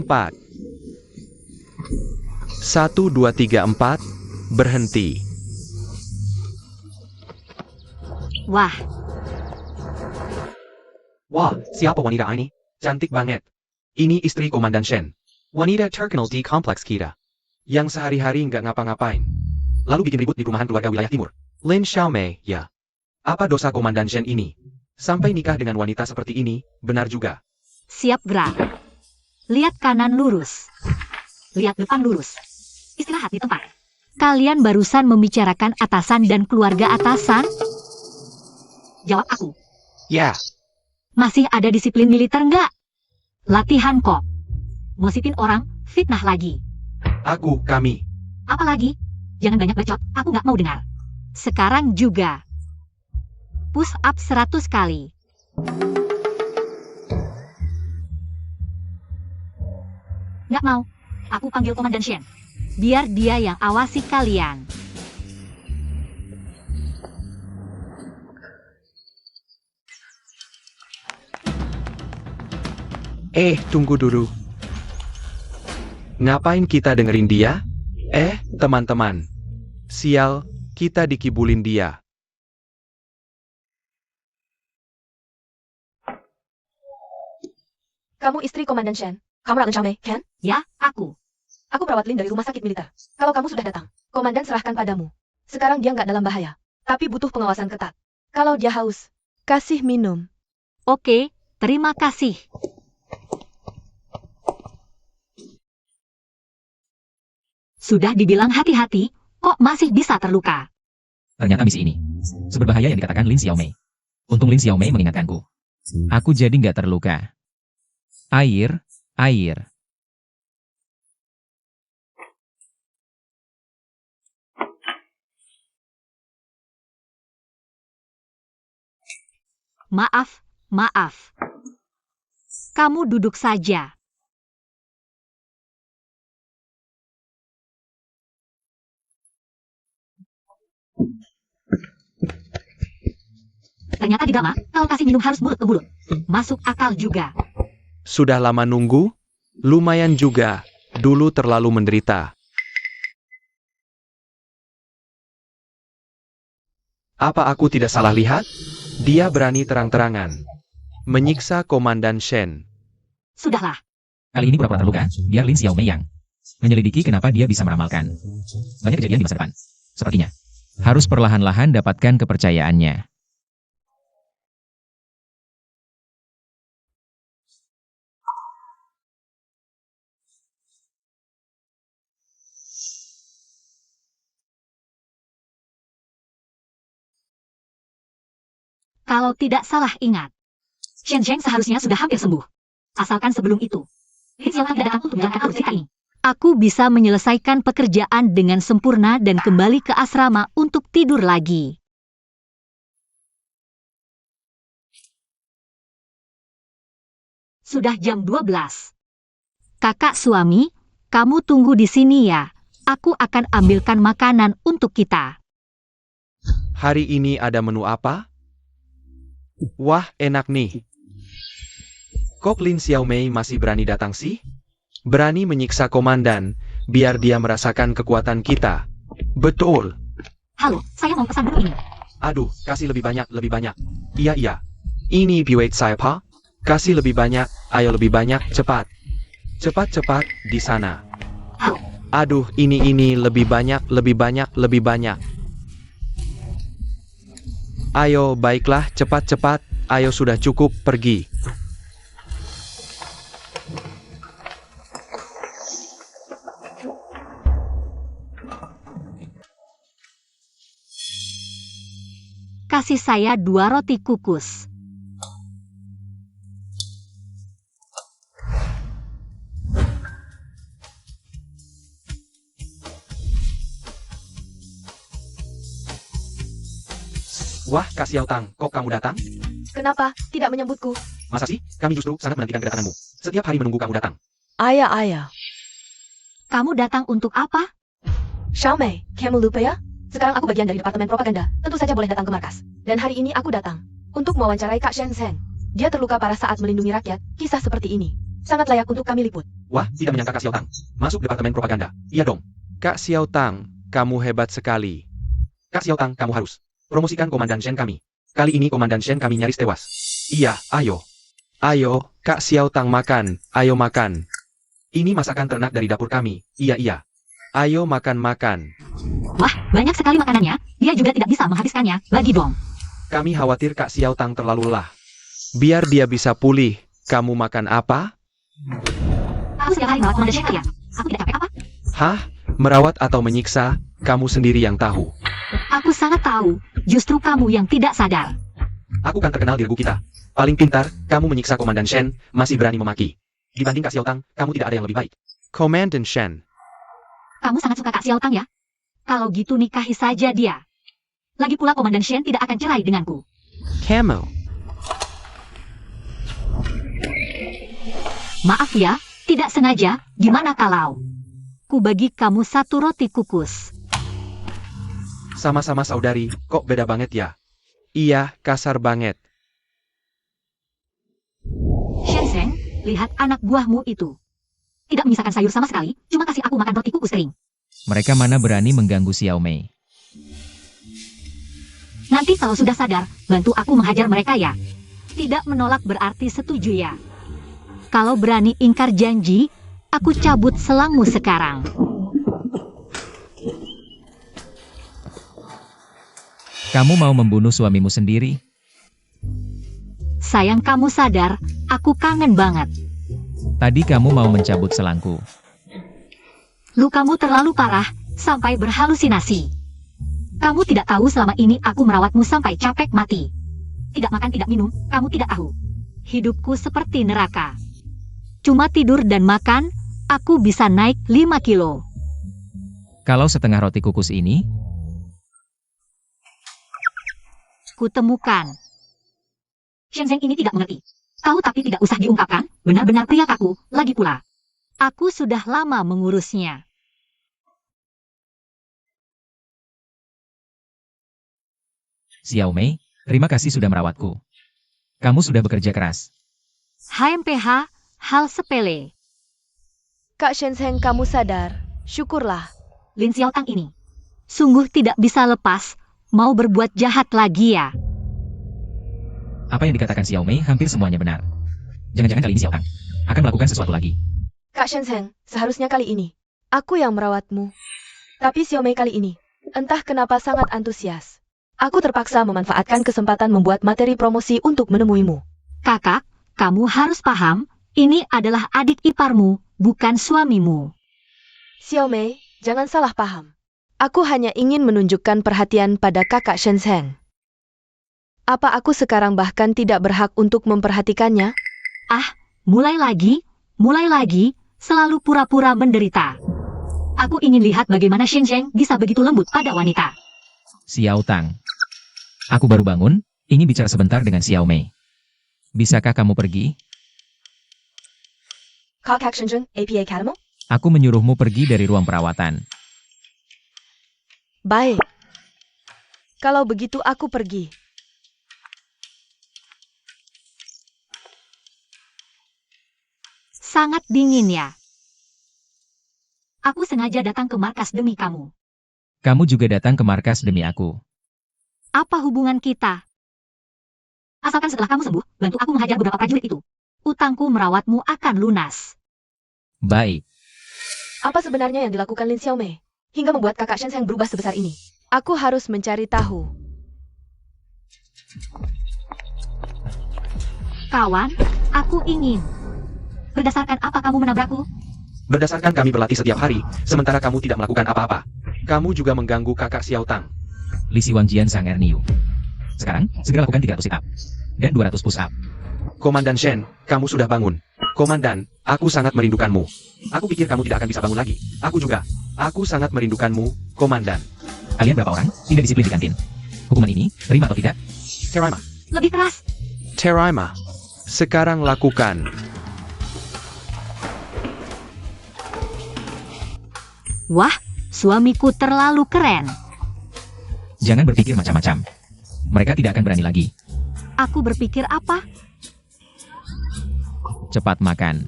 2, 3, 4. Berhenti. Wah, Wah, siapa wanita ini? Cantik banget. Ini istri Komandan Shen. Wanita terkenal di kompleks kita. Yang sehari-hari nggak ngapa-ngapain. Lalu bikin ribut di perumahan keluarga wilayah timur. Lin Xiaomei, ya. Apa dosa Komandan Shen ini? Sampai nikah dengan wanita seperti ini, benar juga. siap gerak. Lihat kanan lurus. Lihat depan lurus. Istirahat di tempat. Kalian barusan membicarakan atasan dan keluarga atasan? Jawab aku. Ya, Masih ada disiplin militer nggak? Latihan kok. Ngosipin orang, fitnah lagi. kami. Apalagi? Jangan banyak bacot, aku nggak mau dengar. Sekarang juga. Push up 100 kali. Nggak mau. Aku panggil Komandan Shen. Biar dia yang awasi kalian. Tunggu dulu. Ngapain kita dengerin dia? Teman-teman. Sial, kita dikibulin dia. Kamu istri Komandan Shen. Kamu Ran Xiaomei, kan? Ya, aku. Aku perawat Lin dari rumah sakit militer. Kalau kamu sudah datang, Komandan serahkan padamu. Sekarang dia nggak dalam bahaya. Tapi butuh pengawasan ketat. Kalau dia haus, kasih minum. Oke, terima kasih. Sudah dibilang hati-hati, kok masih bisa terluka? Ternyata misi ini seberbahaya yang dikatakan Lin Xiaomei. Untung Lin Xiaomei mengingatkanku. Aku jadi nggak terluka. Air. Maaf. Kamu duduk saja. Ternyata di Gama, kalau kasih minum harus mulut ke mulut. Masuk akal juga. Sudah lama nunggu? Lumayan juga. Dulu terlalu menderita. Apa aku tidak salah lihat? Dia berani terang-terangan menyiksa Komandan Shen. Sudahlah, Kali ini pura-pura terluka, biar Lin Xiaomei yang menyelidiki kenapa dia bisa meramalkan banyak kejadian di masa depan. Sepertinya harus perlahan-lahan dapatkan kepercayaannya. kalau tidak salah ingat, Shenzhen seharusnya sudah hampir sembuh. Asalkan sebelum itu, Lin Xiaotang tidak datang untuk menjalankan alutsista ini. Aku bisa menyelesaikan pekerjaan dengan sempurna dan kembali ke asrama untuk tidur lagi. Sudah jam 12. Kakak suami, kamu tunggu di sini ya. Aku akan ambilkan makanan untuk kita. Hari ini ada menu apa? Wah, enak nih. Kok Lin Xiaomei masih berani datang sih? Berani menyiksa komandan, biar dia merasakan kekuatan kita. Betul. Halo, saya mau pesan menu ini. Aduh, kasih lebih banyak. Iya. Ini biwet saya, Pak. Kasih lebih banyak, ayo lebih banyak, cepat. Cepat, di sana. Halo, Aduh, ini lebih banyak. Ayo, baiklah, cepat. Ayo sudah cukup, pergi. kasih saya 2 roti kukus. Wah, Kak Xiao Tang, kok kamu datang? Kenapa tidak menyambutku? Masa sih? Kami justru sangat menantikan kedatanganmu. Setiap hari menunggu kamu datang. Ayah. Kamu datang untuk apa? Xiaomei, kamu lupa ya? Sekarang aku bagian dari departemen propaganda. Tentu saja boleh datang ke markas. Dan hari ini aku datang untuk mewawancarai Kak Shenzhen. Dia terluka parah saat melindungi rakyat. Kisah seperti ini sangat layak untuk kami liput. Wah, tidak menyangka Kak Xiao Tang. Masuk departemen propaganda. Iya dong. Kak Xiao Tang, kamu hebat sekali. Kak Xiao Tang, kamu harus promosikan Komandan Shen kami. Kali ini Komandan Shen kami nyaris tewas. Iya, ayo. Ayo, Kak Xiao Tang makan. Ayo makan. Ini masakan ternak dari dapur kami. Iya. Ayo makan. Wah, banyak sekali makanannya. Dia juga tidak bisa menghabiskannya. Bagi dong. Kami khawatir Kak Xiao Tang terlalu lelah. Biar dia bisa pulih. Kamu makan apa? Aku setiap hari merawat Komandan Shen kalian. Aku tidak capek apa? Hah? Merawat atau menyiksa? Kamu sendiri yang tahu. Aku sangat tahu. Justru kamu yang tidak sadar. Aku kan terkenal di regu kita. Paling pintar, kamu menyiksa Komandan Shen, masih berani memaki. Dibanding Kak Xiao Tang, kamu tidak ada yang lebih baik. Komandan Shen. Kamu sangat suka Kak Xiao Tang ya? Kalau gitu nikahi saja dia. Lagi pula Komandan Shen tidak akan cerai denganku. Kamu. Maaf ya, tidak sengaja. Gimana kalau ku bagi kamu 1 roti kukus? Sama-sama saudari, kok beda banget ya? Iya, kasar banget. Shenzhen, lihat anak buahmu itu. Tidak menyisakan sayur sama sekali, cuma kasih aku makan roti kukus kering. Mereka mana berani mengganggu Xiaomei. Nanti kalau sudah sadar, bantu aku menghajar mereka ya. Tidak menolak berarti setuju ya. Kalau berani ingkar janji, aku cabut selangmu sekarang. Kamu mau membunuh suamimu sendiri? Sayang kamu sadar, aku kangen banget. Tadi kamu mau mencabut selangku. Lukamu terlalu parah, sampai berhalusinasi. Kamu tidak tahu selama ini aku merawatmu sampai capek mati. Tidak makan tidak minum, kamu tidak tahu. Hidupku seperti neraka. Cuma tidur dan makan, aku bisa naik 5 kilo. Kalau setengah roti kukus ini, Kutemukan. Shenzhen ini tidak mengerti. Tahu tapi tidak usah diungkapkan, benar-benar pria kaku, lagi pula. Aku sudah lama mengurusnya. Xiaomei, terima kasih sudah merawatku. Kamu sudah bekerja keras. HMPH, hal sepele. Kak Shenzhen, kamu sadar. Syukurlah. Lin Xiaotang ini sungguh tidak bisa lepas, mau berbuat jahat lagi ya. Apa yang dikatakan Xiaomei hampir semuanya benar. Jangan-jangan kali ini Xiaotang akan melakukan sesuatu lagi. Kak Shenzhen, seharusnya kali ini aku yang merawatmu. Tapi Xiaomei kali ini, entah kenapa sangat antusias. Aku terpaksa memanfaatkan kesempatan membuat materi promosi untuk menemuimu. Kakak, kamu harus paham, ini adalah adik iparmu, bukan suamimu. Xiaomei, jangan salah paham. Aku hanya ingin menunjukkan perhatian pada kakak Shenzhen. Apa aku sekarang bahkan tidak berhak untuk memperhatikannya? Mulai lagi, selalu pura-pura menderita. Aku ingin lihat bagaimana Shenzhen bisa begitu lembut pada wanita. Xiaotang, aku baru bangun, ingin bicara sebentar dengan Xiaomei. Bisakah kamu pergi? Kak Shenzhen, APA Academy? Aku menyuruhmu pergi dari ruang perawatan. Baik. Kalau begitu aku pergi. Sangat dingin ya. Aku sengaja datang ke markas demi kamu. Kamu juga datang ke markas demi aku. Apa hubungan kita? Asalkan setelah kamu sembuh, bantu aku menghajar beberapa prajurit itu. Utangku merawatmu akan lunas. Baik. Apa sebenarnya yang dilakukan Lin Xiaomei hingga membuat kakak Shenzhen berubah sebesar ini? Aku harus mencari tahu. Kawan, aku ingin. Berdasarkan apa kamu menabrakku? Berdasarkan kami berlatih setiap hari, sementara kamu tidak melakukan apa-apa. Kamu juga mengganggu kakak Xiao Tang. Li Xiwangjian Sang Erniu. Sekarang, segera lakukan 300 sit up. Dan 200 push up. Komandan Shen, kamu sudah bangun. Komandan, aku sangat merindukanmu. Aku pikir kamu tidak akan bisa bangun lagi. Aku juga. Aku sangat merindukanmu, Komandan. Kalian berapa orang? Tidak disiplin di kantin. Hukuman ini, terima atau tidak? Terima. Lebih keras. Terima. Sekarang lakukan. Wah, suamiku terlalu keren. Jangan berpikir macam-macam. Mereka tidak akan berani lagi. Aku berpikir apa? Cepat makan.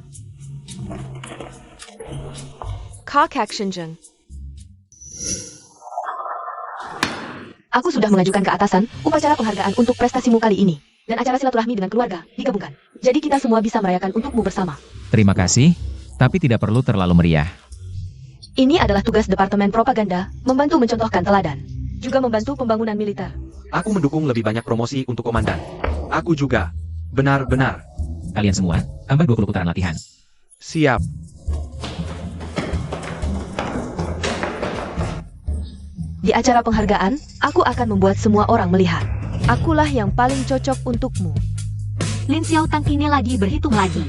Kakak Shenjeng. Aku sudah mengajukan ke atasan upacara penghargaan untuk prestasimu kali ini. Dan acara silaturahmi dengan keluarga digabungkan. Jadi kita semua bisa merayakan untukmu bersama. Terima kasih, tapi tidak perlu terlalu meriah. Ini adalah tugas Departemen Propaganda, membantu mencontohkan teladan. Juga membantu pembangunan militer. Aku mendukung lebih banyak promosi untuk komandan. Aku juga. Benar-benar. Kalian semua, tambah 20 putaran latihan. Siap. Di acara penghargaan, aku akan membuat semua orang melihat. Akulah yang paling cocok untukmu. Lin Xiaotang ini lagi berhitung lagi.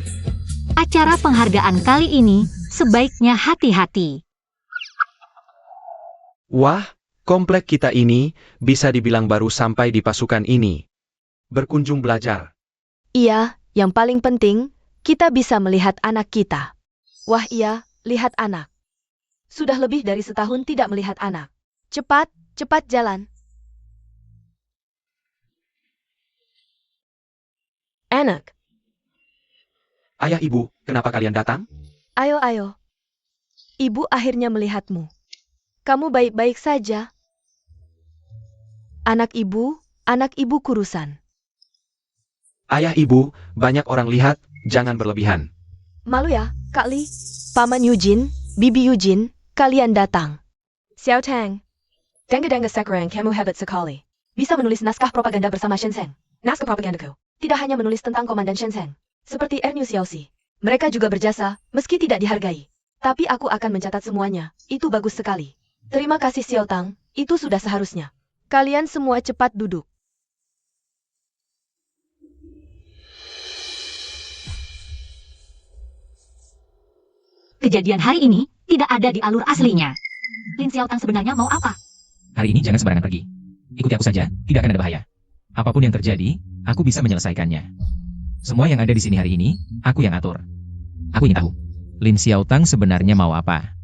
Acara penghargaan kali ini sebaiknya hati-hati. Wah, komplek kita ini bisa dibilang baru sampai di pasukan ini. Berkunjung belajar. Iya, yang paling penting, kita bisa melihat anak kita. Wah iya, lihat anak. Sudah lebih dari setahun tidak melihat anak. Cepat, cepat jalan. Anak, Ayah ibu, kenapa kalian datang? ayo ayo. Ibu akhirnya melihatmu. Kamu baik-baik saja. Anak ibu kurusan. Ayah ibu, banyak orang lihat, jangan berlebihan. Malu ya, Kak Li, Paman Eugene, Bibi Eugene, kalian datang. Xiao Tang. Dengga-dengga sekarang kamu hebat sekali. Bisa menulis naskah propaganda bersama Shenzhen. Naskah propagandaku tidak hanya menulis tentang Komandan Shenzhen. Seperti Ernest Xiaoxi. Mereka juga berjasa, meski tidak dihargai. Tapi aku akan mencatat semuanya, itu bagus sekali. Terima kasih Xiao Tang, itu sudah seharusnya. Kalian semua cepat duduk. Kejadian hari ini tidak ada di alur aslinya. Lin Xiaotang sebenarnya mau apa? Hari ini jangan sembarangan pergi. Ikuti aku saja, tidak akan ada bahaya. Apapun yang terjadi, aku bisa menyelesaikannya. Semua yang ada di sini hari ini, aku yang atur. Aku ingin tahu, Lin Xiaotang sebenarnya mau apa?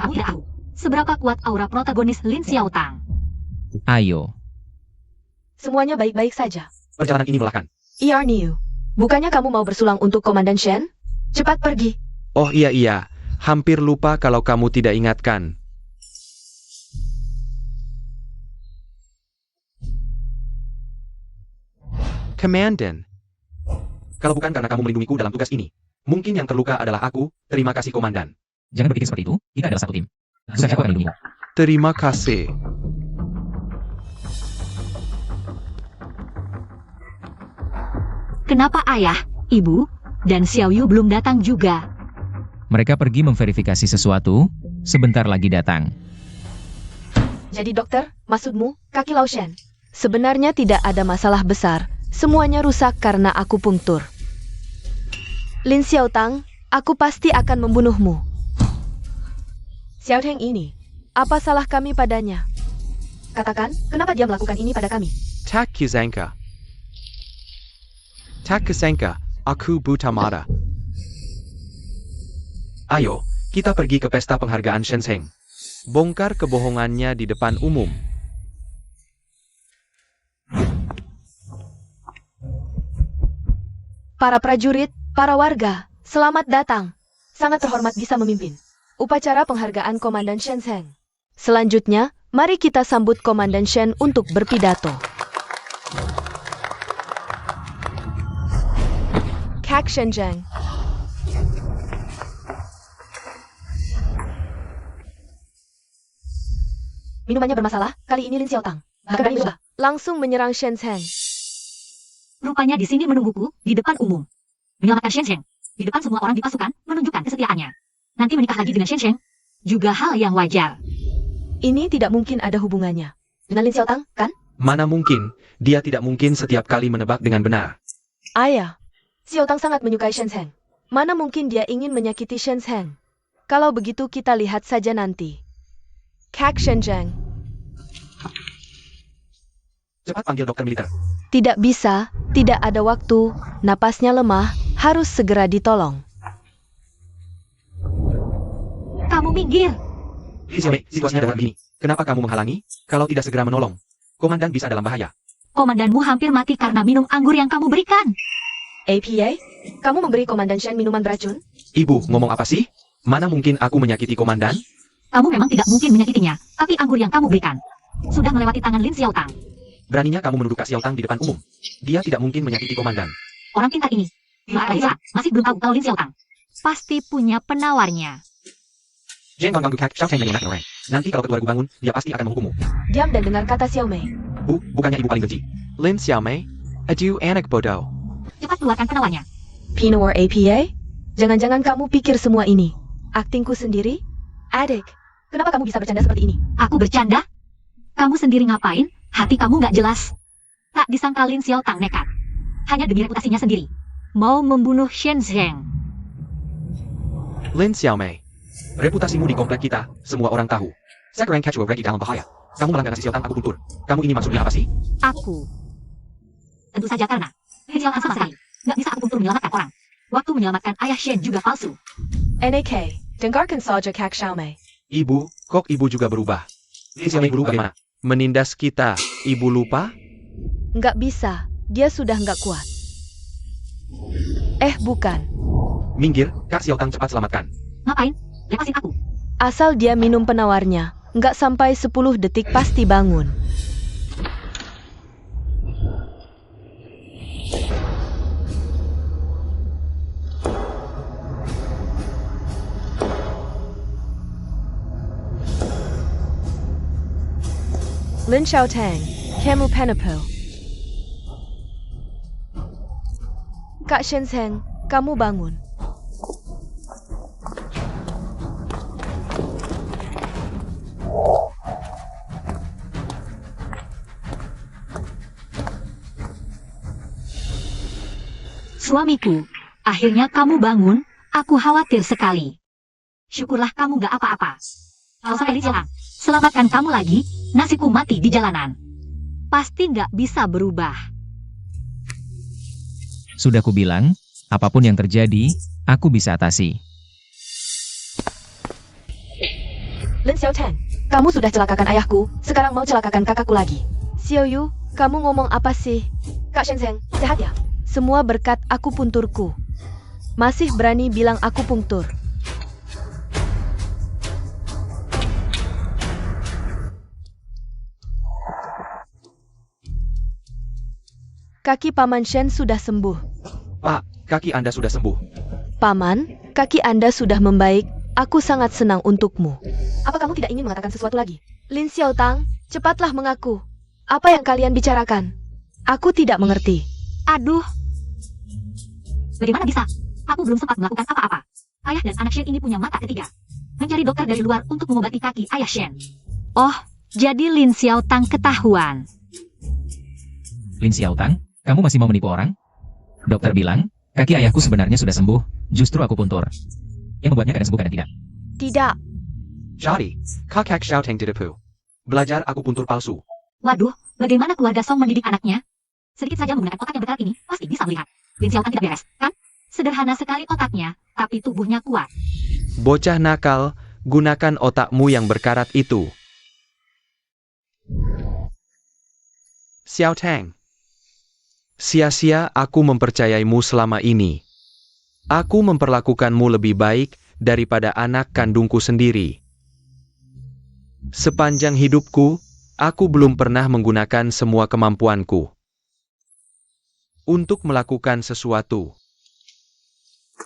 Aku tidak tahu seberapa kuat aura protagonis Lin Xiaotang. Ayo, Semuanya baik-baik saja. Perjalanan ini melelahkan. Niu, bukannya kamu mau bersulang untuk Komandan Shen? Cepat pergi. Oh iya, hampir lupa kalau kamu tidak ingatkan. Komandan. Kalau bukan karena kamu melindungiku dalam tugas ini, mungkin yang terluka adalah aku. Terima kasih, Komandan. jangan berpikir seperti itu, kita adalah satu tim. Tentu saja aku akan melindungimu. Terima kasih. Kenapa ayah, ibu, dan Xiao Yu belum datang juga? Mereka pergi memverifikasi sesuatu, sebentar lagi datang. Jadi dokter, maksudmu, kaki Lao Shen? Sebenarnya tidak ada masalah besar. Semuanya rusak karena akupunktur. Lin Xiaotang, aku pasti akan membunuhmu. Xiao Teng ini, apa salah kami padanya? Katakan, kenapa dia melakukan ini pada kami? Tak kusangka. Tak kusangka, aku buta mata. Ayo, kita pergi ke pesta penghargaan Shenzhen. Bongkar kebohongannya di depan umum. Para prajurit, para warga, selamat datang. Sangat terhormat bisa memimpin upacara penghargaan Komandan Shenzhen. Selanjutnya, mari kita sambut Komandan Shen untuk berpidato. Kak Shenzhen. Minumannya bermasalah, kali ini Lin Xiaotang. Bahkan berani mencoba langsung menyerang Shenzhen. Rupanya di sini menungguku di depan umum. Menyelamatkan Shenzhen. Di depan semua orang di pasukan menunjukkan kesetiaannya. Nanti menikah lagi dengan Shenzhen. Juga hal yang wajar. Ini tidak mungkin ada hubungannya dengan Lin Xiaotang, kan? Mana mungkin, dia tidak mungkin setiap kali menebak dengan benar. Ayah, Xiao Tang sangat menyukai Shen Zheng. Mana mungkin dia ingin menyakiti Shen Zheng? Kalau begitu kita lihat saja nanti. Kak Shen Zheng. Cepat panggil dokter militer. Tidak bisa, tidak ada waktu, napasnya lemah, harus segera ditolong. Kamu minggir. Lin Xiaomei, situasinya dalam begini. Kenapa kamu menghalangi? Kalau tidak segera menolong, komandan bisa dalam bahaya. Komandanmu hampir mati karena minum anggur yang kamu berikan. APA? Kamu memberi Komandan Shen minuman beracun? Ibu, ngomong apa sih? Mana mungkin aku menyakiti komandan? Kamu memang tidak mungkin menyakitinya, tapi anggur yang kamu berikan sudah melewati tangan Lin Xiao Tang. Beraninya kamu menuduh Kak Xiao Tang di depan umum. Dia tidak mungkin menyakiti komandan. Orang pintar ini, masih belum tahu kalau Lin Xiao Tang pasti punya penawarnya. Jangan ganggu Kak Xiao Tang dengan orang. Nanti kalau ketua regu bangun, dia pasti akan menghukummu. Diam dan dengar kata Xiao Mei. Bu, bukannya ibu paling benci. Lin Xiaomei, adieu anak bodoh. Cepat keluarkan penawarnya. Pino or APA? Jangan-jangan kamu pikir semua ini aktingku sendiri? Adik, kenapa kamu bisa bercanda seperti ini? Aku bercanda? Kamu sendiri ngapain? Hati kamu nggak jelas. Tak disangka Lin Xiao Tang nekat. Hanya demi reputasinya sendiri. Mau membunuh Shen Zheng. Lin Xiaomei, reputasimu di komplek kita, semua orang tahu. Sekarang catch Reggie dalam bahaya. Kamu malah ngasih Xiao Tang aku kultur. Kamu ini maksudnya apa sih? Aku. Tentu saja karena Lin Xiao Tang sama sekali nggak bisa aku untuk menyelamatkan orang. Waktu menyelamatkan ayah Shen juga palsu. NAK, dengarkan saja Kak Xiao Mei. Ibu, kok ibu juga berubah? Lin Xiaomei berubah bagaimana? Menindas kita, ibu lupa? Nggak bisa, dia sudah nggak kuat. Bukan. Minggir, Kak Xiao Tang cepat selamatkan. Ngapain? Lepasin aku. Asal dia minum penawarnya, nggak sampai 10 detik pasti bangun. Lin Xiao Tang, kamu penepo. Kak Shen Zheng, kamu bangun. Suamiku, akhirnya kamu bangun. Aku khawatir sekali. Syukurlah kamu gak apa-apa. Kalau sampai Lin Xiao Tang selamatkan kamu lagi, nasibku mati di jalanan. Pasti gak bisa berubah. Sudah kubilang, apapun yang terjadi, aku bisa atasi. Lin Xiao Tang, kamu sudah celakakan ayahku, sekarang mau celakakan kakakku lagi. Xiao Yu, kamu ngomong apa sih? Kak Shen Zheng, sehat ya? Semua berkat aku punturku. Masih berani bilang aku pungtur. Kaki Paman Shen sudah sembuh. Pak, kaki Anda sudah sembuh. Paman, kaki Anda sudah membaik. Aku sangat senang untukmu. Apa kamu tidak ingin mengatakan sesuatu lagi? Lin Xiao Tang, cepatlah mengaku. Apa yang kalian bicarakan? Aku tidak mengerti. Aduh. Bagaimana bisa? Aku belum sempat melakukan apa-apa. Ayah dan anak Shen ini punya mata ketiga. Mencari dokter dari luar untuk mengobati kaki ayah Shen. Oh, jadi Lin Xiao Tang ketahuan. Lin Xiao Tang, kamu masih mau menipu orang? Dokter bilang, kaki ayahku sebenarnya sudah sembuh, justru aku puntur. Yang membuatnya kadang sembuh kadang tidak. Tidak. Jadi, Kak Xiao Tang ditipu. Belajar aku puntur palsu. Waduh, bagaimana keluarga Song mendidik anaknya? Sedikit saja menggunakan otak yang berkarat ini, pasti bisa melihat. Lin Xiao Tang tidak beres, kan? Sederhana sekali otaknya, tapi tubuhnya kuat. Bocah nakal, gunakan otakmu yang berkarat itu. Xiao Tang. Sia-sia aku mempercayaimu selama ini. Aku memperlakukanmu lebih baik daripada anak kandungku sendiri. Sepanjang hidupku, aku belum pernah menggunakan semua kemampuanku untuk melakukan sesuatu.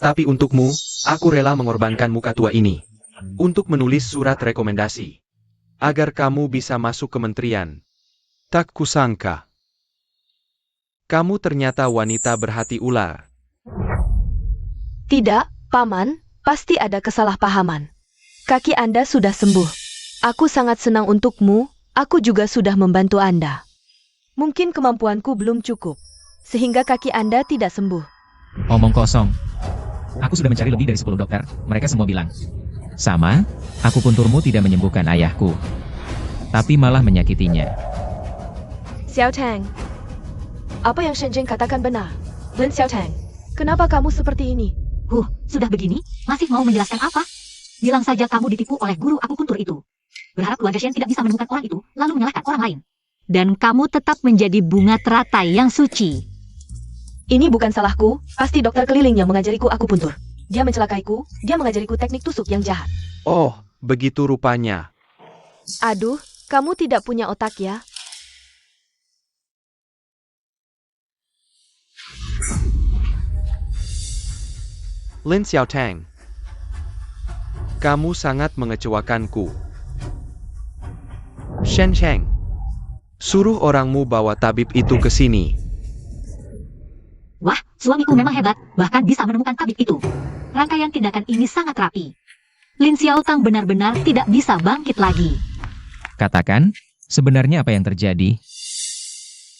Tapi untukmu, aku rela mengorbankan muka tua ini untuk menulis surat rekomendasi agar kamu bisa masuk kementerian. Tak kusangka. Kamu ternyata wanita berhati ular. Tidak, Paman, pasti ada kesalahpahaman. Kaki Anda sudah sembuh. Aku sangat senang untukmu, aku juga sudah membantu Anda. Mungkin kemampuanku belum cukup, sehingga kaki Anda tidak sembuh. Omong kosong. Aku sudah mencari lebih dari 10 dokter. Mereka semua bilang sama, akupunturmu tidak menyembuhkan ayahku, tapi malah menyakitinya. Xiao Tang, apa yang Shen Jing katakan benar? Lin Xiao Tang, kenapa kamu seperti ini? Sudah begini, masih mau menjelaskan apa? Bilang saja kamu ditipu oleh guru akupuntur itu. Berharap keluarga Shen tidak bisa menemukan orang itu, lalu menyalahkan orang lain. Dan kamu tetap menjadi bunga teratai yang suci. Ini bukan salahku, pasti dokter keliling yang mengajariku akupuntur. Dia mencelakaiku, dia mengajariku teknik tusuk yang jahat. Oh, begitu rupanya. Aduh, kamu tidak punya otak ya? Lin Xiaotang, kamu sangat mengecewakanku. Shen Cheng, suruh orangmu bawa tabib itu ke sini. Wah, suamiku memang hebat, bahkan bisa menemukan tabib itu. Rangkaian tindakan ini sangat rapi. Lin Xiaotang benar-benar tidak bisa bangkit lagi. Katakan, sebenarnya apa yang terjadi?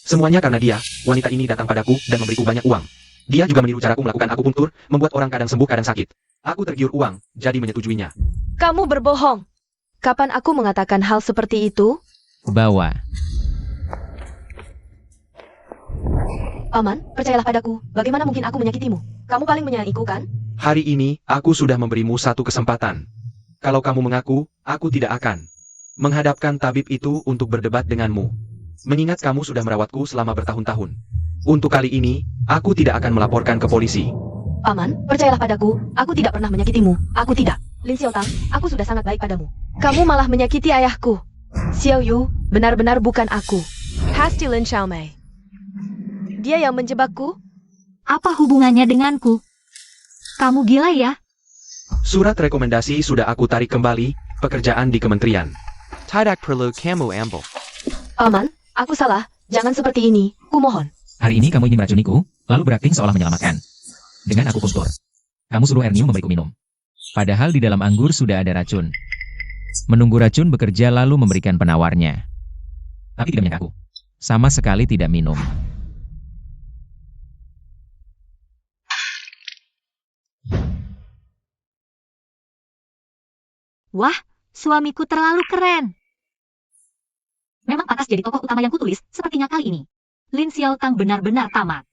Semuanya karena dia, wanita ini datang padaku dan memberiku banyak uang. Dia juga meniru caraku melakukan akupuntur, membuat orang kadang sembuh kadang sakit. Aku tergiur uang, jadi menyetujuinya. Kamu berbohong. Kapan aku mengatakan hal seperti itu? Bawa. Paman, percayalah padaku. Bagaimana mungkin aku menyakitimu? Kamu paling menyayangiku kan? Hari ini, aku sudah memberimu satu kesempatan. Kalau kamu mengaku, aku tidak akan menghadapkan tabib itu untuk berdebat denganmu. Mengingat kamu sudah merawatku selama bertahun-tahun. Untuk kali ini, aku tidak akan melaporkan ke polisi. Paman, percayalah padaku. Aku tidak pernah menyakitimu. Aku tidak. Lin Xiaotang, aku sudah sangat baik padamu. Kamu malah menyakiti ayahku. Xiao Yu, benar-benar bukan aku. Pasti Lin Xiaomei. Dia yang menjebakku? Apa hubungannya denganku? Kamu gila ya? Surat rekomendasi sudah aku tarik kembali, pekerjaan di kementerian. Tidak perlu kamu ambil. Paman, aku salah. Jangan seperti ini. Kumohon. Hari ini kamu ingin meracuniku, lalu berakting seolah menyelamatkan. Dengan akupuntur. Kamu suruh Erniu memberiku minum. Padahal di dalam anggur sudah ada racun. Menunggu racun bekerja lalu memberikan penawarnya. Tapi tidak minyak aku. Sama sekali tidak minum. Wah, suamiku terlalu keren. Memang pantas jadi tokoh utama yang kutulis, sepertinya kali ini. Lin Xiaotang benar-benar tamat.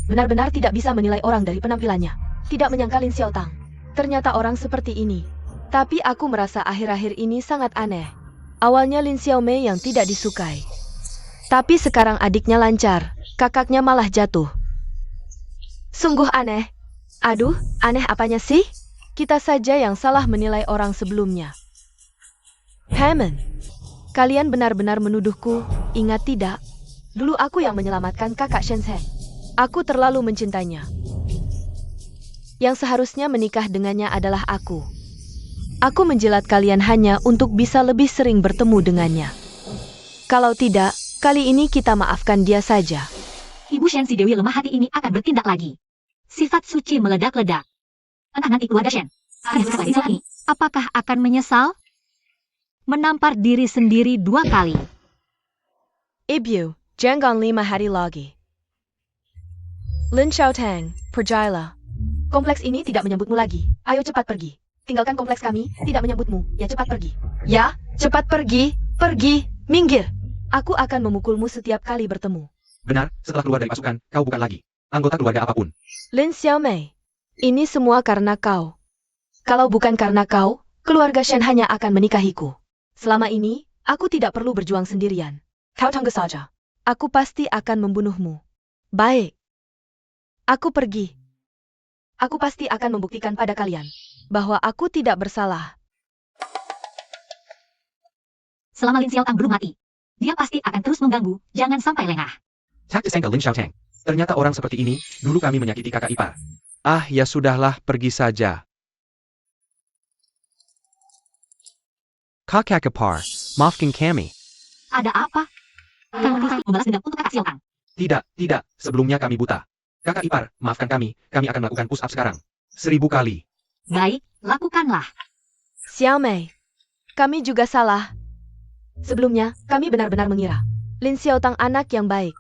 Benar-benar tidak bisa menilai orang dari penampilannya. Tidak menyangka Lin Xiaotang. Ternyata orang seperti ini. Tapi aku merasa akhir-akhir ini sangat aneh. Awalnya Lin Xiaomei yang tidak disukai. Tapi sekarang adiknya lancar. Kakaknya malah jatuh. Sungguh aneh. Aduh, aneh apanya sih? Kita saja yang salah menilai orang sebelumnya. Hammond, kalian benar-benar menuduhku, ingat tidak? Dulu aku yang menyelamatkan kakak Shenzhen. Aku terlalu mencintainya. Yang seharusnya menikah dengannya adalah aku. Aku menjilat kalian hanya untuk bisa lebih sering bertemu dengannya. Kalau tidak, kali ini kita maafkan dia saja. Ibu Shen si Dewi lemah hati ini akan bertindak lagi. Sifat suci meledak-ledak. Entah nanti keluarga Shen akan berubah di sini. Apakah akan menyesal? Menampar diri sendiri 2 kali. Ibu, jangan 5 hari lagi. Lin Xiaotang, percayalah. Kompleks ini tidak menyambutmu lagi. Ayo cepat pergi. Tinggalkan kompleks kami, tidak menyambutmu. Ya cepat pergi. Ya, cepat pergi. Pergi, minggir. Aku akan memukulmu setiap kali bertemu. Benar, setelah keluar dari pasukan, kau bukan lagi anggota keluarga apapun. Lin Xiaomei, ini semua karena kau. Kalau bukan karena kau, keluarga Shen hanya akan menikahiku. Selama ini, aku tidak perlu berjuang sendirian. Kau tunggu saja. Aku pasti akan membunuhmu. Baik. Aku pergi. Aku pasti akan membuktikan pada kalian bahwa aku tidak bersalah. Selama Lin Xiaotang belum mati, dia pasti akan terus mengganggu, jangan sampai lengah. Cak disengkel Lin Xiaotang. Ternyata orang seperti ini, dulu kami menyakiti kakak ipar. Ah, ya sudahlah, pergi saja. Kakak ipar, maafkan kami. Ada apa? Kamu pasti membalas dendam untuk kakak Xiaotang. Tidak, sebelumnya kami buta. Kakak ipar, maafkan kami akan melakukan push up sekarang. 1000 kali. Baik, lakukanlah. Xiaomei, kami juga salah. Sebelumnya, kami benar-benar mengira Lin Xiaotang anak yang baik.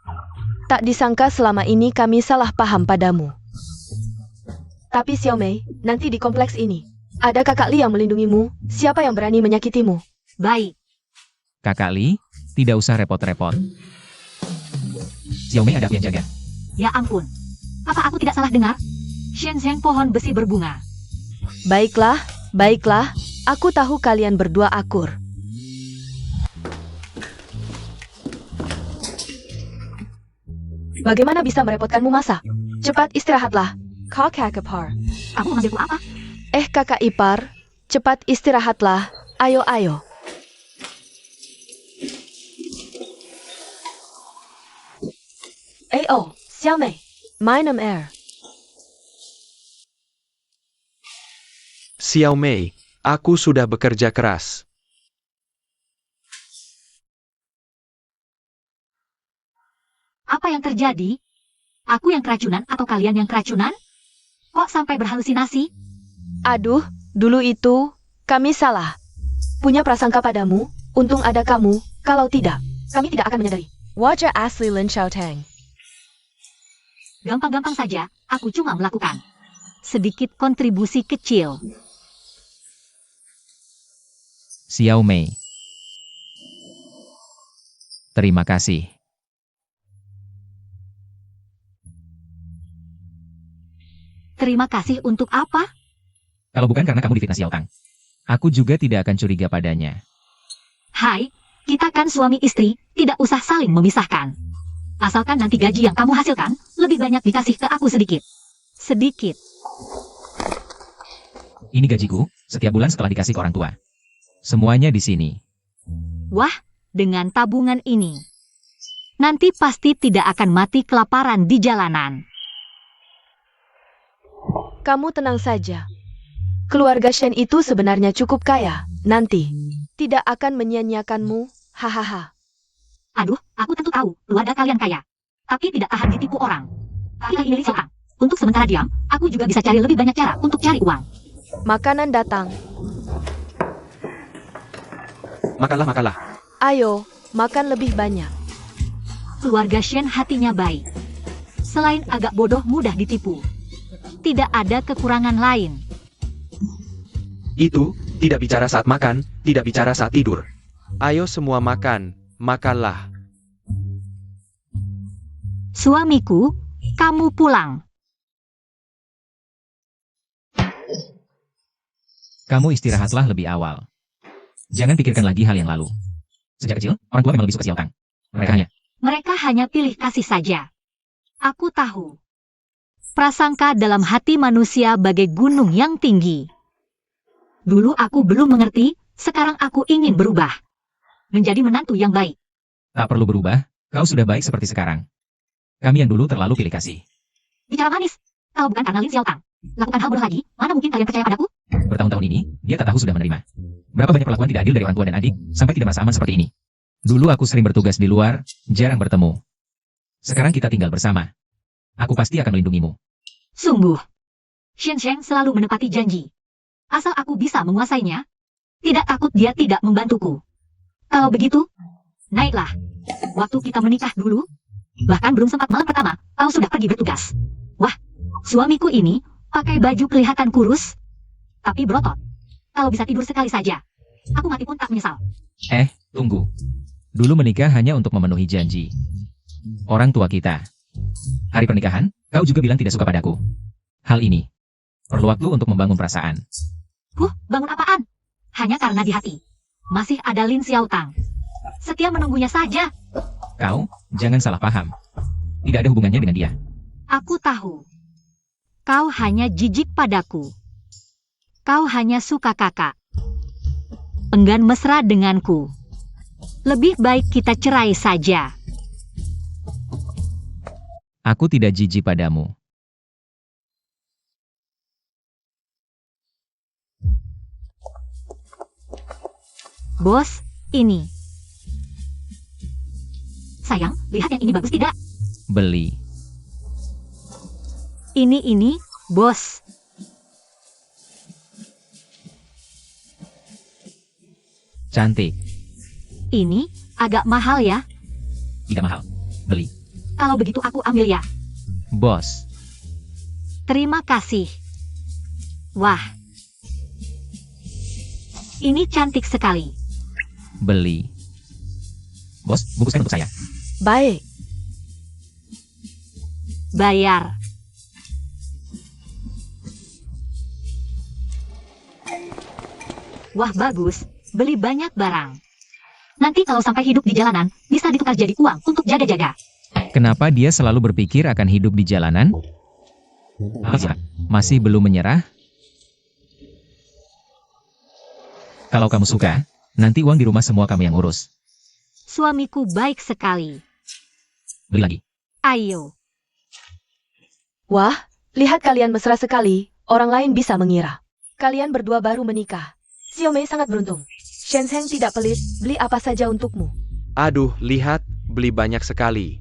Tak disangka selama ini kami salah paham padamu. Tapi Xiao Mei, nanti di kompleks ini, ada kakak Li yang melindungimu. Siapa yang berani menyakitimu? Baik. Kakak Li, tidak usah repot-repot. Xiao Mei ada aku yang jaga. Ya ampun. Apa aku tidak salah dengar? Shenzhen pohon besi berbunga. Baiklah, baiklah. Aku tahu kalian berdua akur. Bagaimana bisa merepotkanmu masa? Cepat istirahatlah. Kakak ipar. Kamu memanggilku apa? Kakak ipar, cepat istirahatlah. Ayo, ayo. Oh, Xiao Mei. Minum air. Xiao Mei, aku sudah bekerja keras. Apa yang terjadi? Aku yang keracunan atau kalian yang keracunan? Kok sampai berhalusinasi? Aduh, dulu itu, kami salah. Punya prasangka padamu, untung ada kamu, kalau tidak, kami tidak akan menyadari. Wajah asli Lin Xiaotang. Gampang-gampang saja, aku cuma melakukan sedikit kontribusi kecil. Xiao Mei. Terima kasih. Terima kasih untuk apa? Kalau bukan karena kamu difitnah Xiao Tang, aku juga tidak akan curiga padanya. Hai, kita kan suami istri, tidak usah saling memisahkan. Asalkan nanti gaji yang kamu hasilkan, lebih banyak dikasih ke aku sedikit. Sedikit. Ini gajiku, setiap bulan setelah dikasih ke orang tua. Semuanya di sini. Wah, dengan tabungan ini, nanti pasti tidak akan mati kelaparan di jalanan. Kamu tenang saja. Keluarga Shen itu sebenarnya cukup kaya. Nanti, tidak akan menyia-nyiakanmu. Hahaha. Aduh, aku tentu tahu, keluarga kalian kaya. Tapi tidak tahan ditipu orang. Tapi ini Xiaotang. Untuk sementara diam, aku juga bisa cari lebih banyak cara untuk cari uang. Makanan datang. Makanlah. Ayo, makan lebih banyak. Keluarga Shen hatinya baik. Selain agak bodoh mudah ditipu, tidak ada kekurangan lain. Itu, tidak bicara saat makan, tidak bicara saat tidur. Ayo semua makan, makanlah. Suamiku, kamu pulang. Kamu istirahatlah lebih awal. Jangan pikirkan lagi hal yang lalu. Sejak kecil, orang tua memang lebih suka Xiao Tang. Mereka hanya pilih kasih saja. Aku tahu. Prasangka dalam hati manusia bagai gunung yang tinggi. Dulu aku belum mengerti, sekarang aku ingin berubah. Menjadi menantu yang baik. Tak perlu berubah, kau sudah baik seperti sekarang. Kami yang dulu terlalu pilih kasih. Bicara manis. Kalau bukan karena Lin Xiaotang, lakukan hal bodoh lagi, mana mungkin kalian percaya padaku? Bertahun-tahun ini, dia tak tahu sudah menerima. Berapa banyak perlakuan tidak adil dari orang tua dan adik, sampai tidak merasa aman seperti ini. Dulu aku sering bertugas di luar, jarang bertemu. Sekarang kita tinggal bersama. Aku pasti akan melindungimu. Sungguh. Shenzhen selalu menepati janji. Asal aku bisa menguasainya, tidak takut dia tidak membantuku. Kalau begitu, naiklah. Waktu kita menikah dulu, bahkan belum sempat malam pertama, kau sudah pergi bertugas. Wah, suamiku ini pakai baju kelihatan kurus, tapi berotot. Kalau bisa tidur sekali saja, aku mati pun tak menyesal. Tunggu. Dulu menikah hanya untuk memenuhi janji. Orang tua kita. Hari pernikahan, kau juga bilang tidak suka padaku. Hal ini perlu waktu untuk membangun perasaan. Bangun apaan? Hanya karena di hati masih ada Lin Xiaotang. Setia menunggunya saja. Kau, jangan salah paham. Tidak ada hubungannya dengan dia. Aku tahu. Kau hanya jijik padaku. Kau hanya suka kakak. Enggan mesra denganku. Lebih baik kita cerai saja. Aku tidak jijik padamu. Bos, ini. Sayang, lihat yang ini bagus tidak? Beli. Ini, bos. Cantik. Ini agak mahal ya. Tidak mahal. Beli. Kalau begitu aku ambil ya. Bos. Terima kasih. Wah. Ini cantik sekali. Beli. Bos, bungkuskan untuk saya. Baik. Bayar. Wah, bagus. Beli banyak barang. Nanti kalau sampai hidup di jalanan, bisa ditukar jadi uang untuk jaga-jaga. Kenapa dia selalu berpikir akan hidup di jalanan? Masih belum menyerah? Kalau kamu suka, nanti uang di rumah semua kamu yang urus. Suamiku baik sekali. Beli lagi. Ayo. Wah, lihat kalian mesra sekali. Orang lain bisa mengira. Kalian berdua baru menikah. Xiao Mei sangat beruntung. Shen Zheng tidak pelit, beli apa saja untukmu. Aduh, lihat, beli banyak sekali.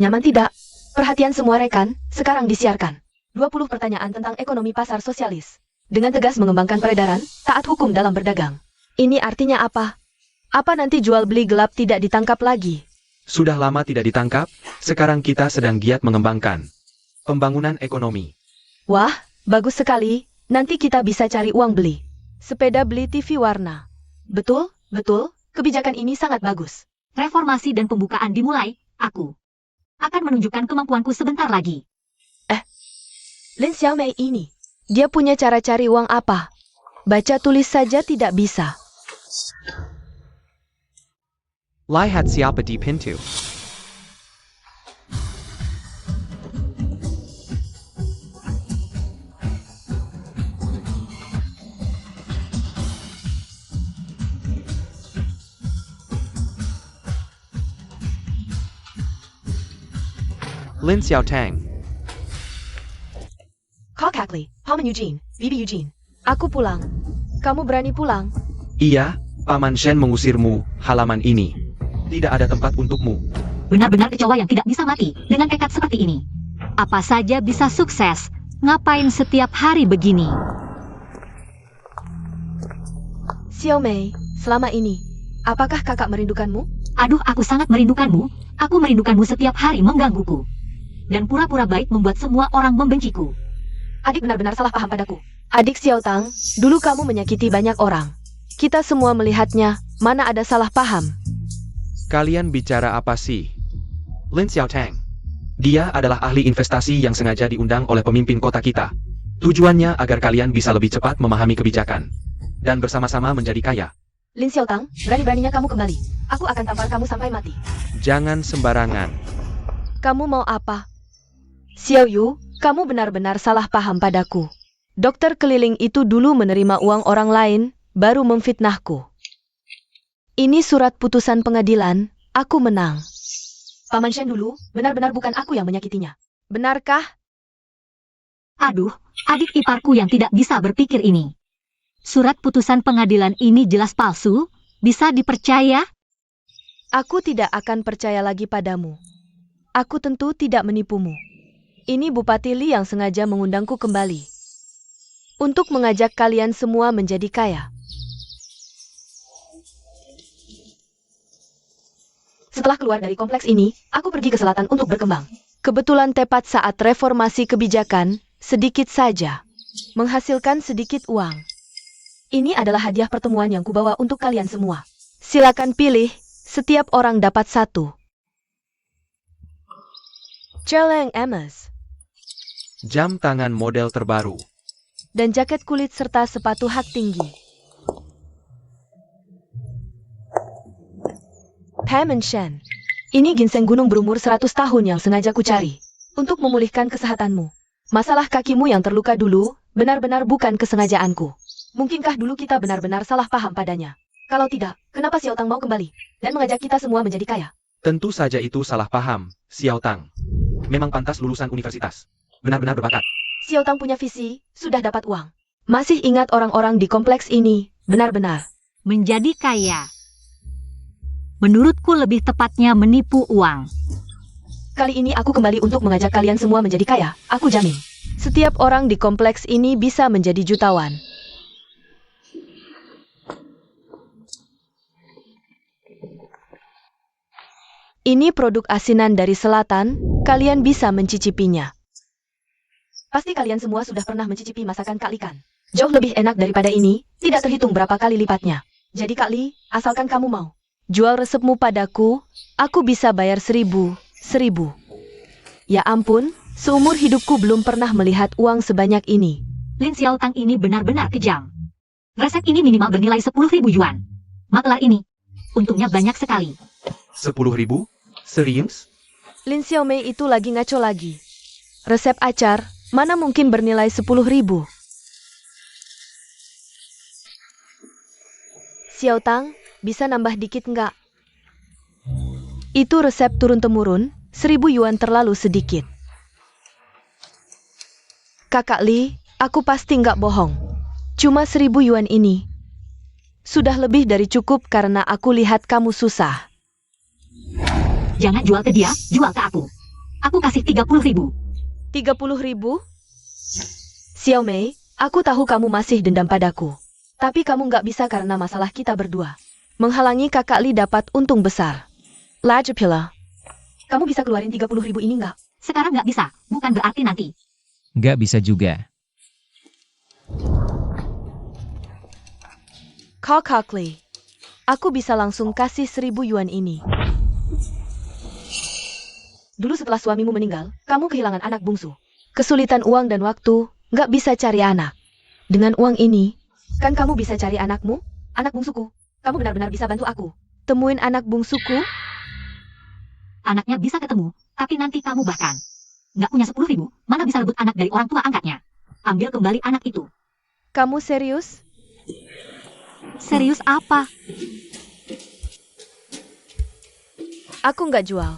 Nyaman tidak? Perhatian semua rekan, sekarang disiarkan. 20 pertanyaan tentang ekonomi pasar sosialis. Dengan tegas mengembangkan peredaran, taat hukum dalam berdagang. Ini artinya apa? Apa nanti jual beli gelap tidak ditangkap lagi? Sudah lama tidak ditangkap, sekarang kita sedang giat mengembangkan pembangunan ekonomi. Wah, bagus sekali. Nanti kita bisa cari uang beli. Sepeda beli TV warna. Betul, betul, kebijakan ini sangat bagus. Reformasi dan pembukaan dimulai, aku akan menunjukkan kemampuanku sebentar lagi. Lin Xiaomei ini, dia punya cara cari uang apa? Baca tulis saja tidak bisa. Lihat siapa di pintu. Lin Xiaotang. Kau Kakli, Paman Eugene, Bibi Eugene. Aku pulang. Kamu berani pulang? Iya, Paman Shen mengusirmu, halaman ini. Tidak ada tempat untukmu. Benar-benar kecoa yang tidak bisa mati dengan tekad seperti ini. Apa saja bisa sukses. Ngapain setiap hari begini? Xiao Mei, selama ini, apakah kakak merindukanmu? Aduh, aku sangat merindukanmu. Aku merindukanmu setiap hari menggangguku. Dan pura-pura baik membuat semua orang membenciku. Adik benar-benar salah paham padaku. Adik Xiao Tang, dulu kamu menyakiti banyak orang. Kita semua melihatnya, mana ada salah paham. Kalian bicara apa sih? Lin Xiaotang. Dia adalah ahli investasi yang sengaja diundang oleh pemimpin kota kita. Tujuannya agar kalian bisa lebih cepat memahami kebijakan. Dan bersama-sama menjadi kaya. Lin Xiao Tang, berani-beraninya kamu kembali. Aku akan tampar kamu sampai mati. Jangan sembarangan. Kamu mau apa? Xiao Yu, kamu benar-benar salah paham padaku. Dokter keliling itu dulu menerima uang orang lain, baru memfitnahku. Ini surat putusan pengadilan, aku menang. Paman Shen dulu, benar-benar bukan aku yang menyakitinya. Benarkah? Aduh, adik iparku yang tidak bisa berpikir ini. Surat putusan pengadilan ini jelas palsu, bisa dipercaya? Aku tidak akan percaya lagi padamu. Aku tentu tidak menipumu. Ini Bupati Li yang sengaja mengundangku kembali. Untuk mengajak kalian semua menjadi kaya. Setelah keluar dari kompleks ini, aku pergi ke selatan untuk berkembang. Kebetulan tepat saat reformasi kebijakan, sedikit saja. Menghasilkan sedikit uang. Ini adalah hadiah pertemuan yang kubawa untuk kalian semua. Silakan pilih, setiap orang dapat satu. Celeng emas. Jam tangan model terbaru. Dan jaket kulit serta sepatu hak tinggi. Paman Shen. Ini ginseng gunung berumur 100 tahun yang sengaja kucari. Untuk memulihkan kesehatanmu. Masalah kakimu yang terluka dulu, benar-benar bukan kesengajaanku. Mungkinkah dulu kita benar-benar salah paham padanya? Kalau tidak, kenapa Xiao Tang mau kembali? Dan mengajak kita semua menjadi kaya? Tentu saja itu salah paham, Xiao Tang. Memang pantas lulusan universitas. Benar-benar berbakat. Xiao Tang punya visi, sudah dapat uang. Masih ingat orang-orang di kompleks ini, benar-benar. Menjadi kaya. Menurutku lebih tepatnya menipu uang. Kali ini aku kembali untuk mengajak kalian semua menjadi kaya, aku jamin. Setiap orang di kompleks ini bisa menjadi jutawan. Ini produk asinan dari selatan, kalian bisa mencicipinya. Pasti kalian semua sudah pernah mencicipi masakan Kak Li kan? Jauh lebih enak daripada ini, tidak terhitung berapa kali lipatnya. Jadi Kak Li, asalkan kamu mau jual resepmu padaku, aku bisa bayar 1.000. Ya ampun, seumur hidupku belum pernah melihat uang sebanyak ini. Lin Xiaotang ini benar-benar kejam. Resep ini minimal bernilai 10.000 yuan. Maklar ini, untungnya banyak sekali. 10.000? Serius? Lin Xiaomei itu lagi ngaco lagi. Resep acar, mana mungkin bernilai 10.000? Xiaotang, bisa nambah dikit nggak? Itu resep turun-temurun, 1.000 yuan terlalu sedikit. Kakak Li, aku pasti nggak bohong. Cuma 1.000 yuan ini. Sudah lebih dari cukup karena aku lihat kamu susah. Jangan jual ke dia, jual ke aku. Aku kasih 30.000. 30.000? Xiaomei, aku tahu kamu masih dendam padaku. Tapi kamu nggak bisa karena masalah kita berdua. Menghalangi kakak Li dapat untung besar. Lajapila. Kamu bisa keluarin 30.000 ini nggak? Sekarang nggak bisa, bukan berarti nanti. Nggak bisa juga. Kakak Li. Aku bisa langsung kasih 1.000 yuan ini. Dulu setelah suamimu meninggal, kamu kehilangan anak bungsu. Kesulitan uang dan waktu, nggak bisa cari anak. Dengan uang ini, kan kamu bisa cari anakmu, anak bungsuku. Kamu benar-benar bisa bantu aku. Temuin anak bungsuku? Anaknya bisa ketemu, tapi nanti kamu bahkan nggak punya 10.000, mana bisa rebut anak dari orang tua angkatnya. Ambil kembali anak itu. Kamu serius? Serius apa? Aku nggak jual.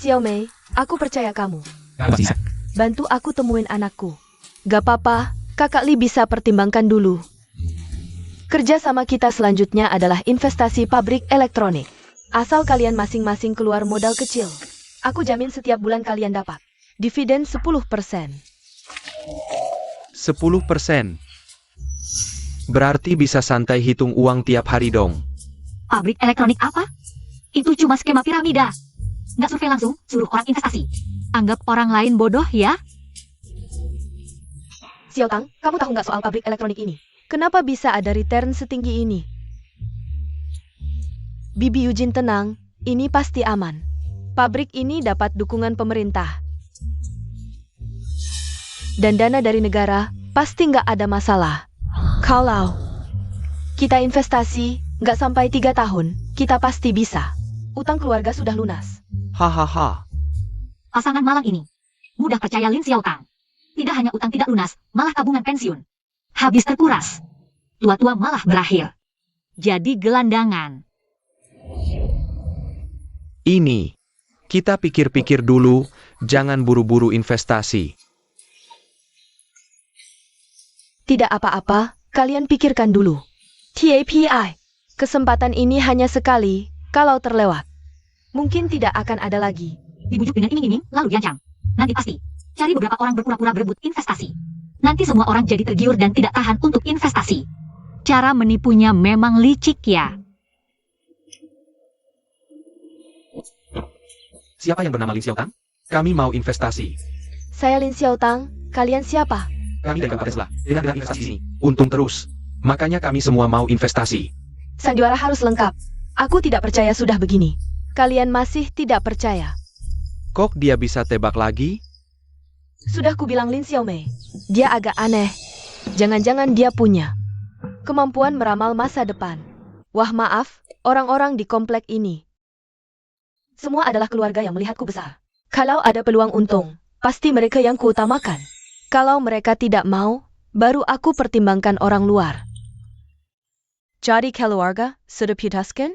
Xiaomei, aku percaya kamu. Nggak bisa. Bantu aku temuin anakku. Gak apa-apa, kakak Li bisa pertimbangkan dulu. Kerja sama kita selanjutnya adalah investasi pabrik elektronik. Asal kalian masing-masing keluar modal kecil. Aku jamin setiap bulan kalian dapat dividen 10%. 10%. Berarti bisa santai hitung uang tiap hari dong. Pabrik elektronik apa? Itu cuma skema piramida. Nggak survei langsung, suruh orang investasi. Anggap orang lain bodoh ya? Xiaotang, kamu tahu nggak soal pabrik elektronik ini? Kenapa bisa ada return setinggi ini? Bibi Eugene tenang, ini pasti aman. Pabrik ini dapat dukungan pemerintah. Dan dana dari negara, pasti nggak ada masalah. Kalau kita investasi, nggak sampai 3 tahun, kita pasti bisa. Utang keluarga sudah lunas. Hahaha. Pasangan malang ini mudah percaya Lin Xiaotang. Tidak hanya utang tidak lunas, malah tabungan pensiun habis terkuras. Tua-tua malah berakhir jadi gelandangan. Ini. Kita pikir-pikir dulu, jangan buru-buru investasi. Tidak apa-apa, kalian pikirkan dulu. TAPI, kesempatan ini hanya sekali, kalau terlewat. Mungkin tidak akan ada lagi. Dibujuk dengan iming-iming, lalu diancam. Nanti pasti cari beberapa orang berpura-pura berebut investasi. Nanti semua orang jadi tergiur dan tidak tahan untuk investasi. Cara menipunya memang licik ya. Siapa yang bernama Lin Xiaotang? Kami mau investasi. Saya Lin Xiaotang, kalian siapa? Kami dari Kabupaten Selah. Dengan investasi ini, untung terus. Makanya kami semua mau investasi. Sandiwara harus lengkap. Aku tidak percaya sudah begini. Kalian masih tidak percaya. Kok dia bisa tebak lagi? Sudah kubilang Lin Xiaomei. Dia agak aneh. Jangan-jangan dia punya kemampuan meramal masa depan. Wah maaf, orang-orang di komplek ini. Semua adalah keluarga yang melihatku besar. Kalau ada peluang untung, pasti mereka yang kuutamakan. Kalau mereka tidak mau, baru aku pertimbangkan orang luar. Jadi keluarga, sudah putuskan?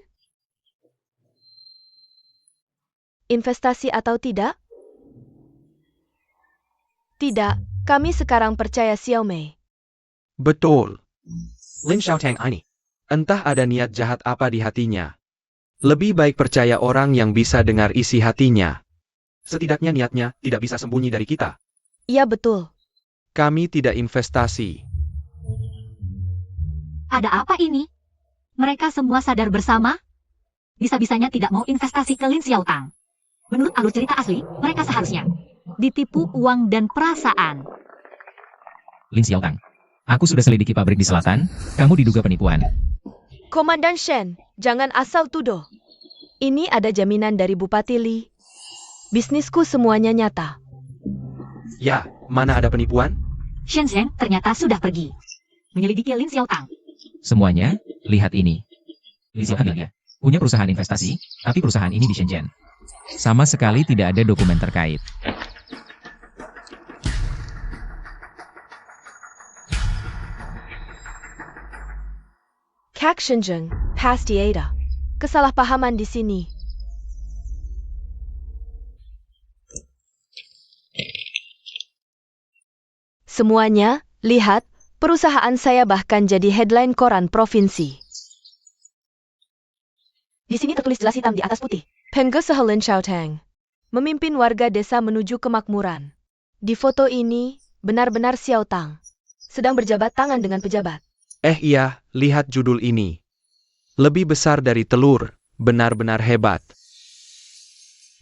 Investasi atau tidak? Tidak, kami sekarang percaya Xiaomei. Betul. Lin Xiaotang ini. Entah ada niat jahat apa di hatinya. Lebih baik percaya orang yang bisa dengar isi hatinya. Setidaknya niatnya tidak bisa sembunyi dari kita. Iya betul. Kami tidak investasi. Ada apa ini? Mereka semua sadar bersama? bisa-bisanya tidak mau investasi ke Lin Xiaotang. Menurut alur cerita asli, mereka seharusnya ditipu uang dan perasaan. Lin Xiaotang, aku sudah selidiki pabrik di selatan, kamu diduga penipuan. Komandan Shen, jangan asal tuduh. Ini ada jaminan dari Bupati Li. Bisnisku semuanya nyata. Ya, mana ada penipuan? Shen Zhen ternyata sudah pergi menyelidiki Lin Xiaotang. Semuanya, lihat ini. Lin Xiaotang bilangnya, punya perusahaan investasi, tapi perusahaan ini di Shenzhen. Sama sekali tidak ada dokumen terkait. Kak Shenzhen, pasti ada kesalahpahaman di sini. Semuanya, lihat, perusahaan saya bahkan jadi headline koran provinsi. Di sini tertulis jelas hitam di atas putih. Pengusaha Lin Xiaotang memimpin warga desa menuju kemakmuran. Di foto ini, benar-benar Xiaotang sedang berjabat tangan dengan pejabat. Iya, lihat judul ini. Lebih besar dari telur, benar-benar hebat.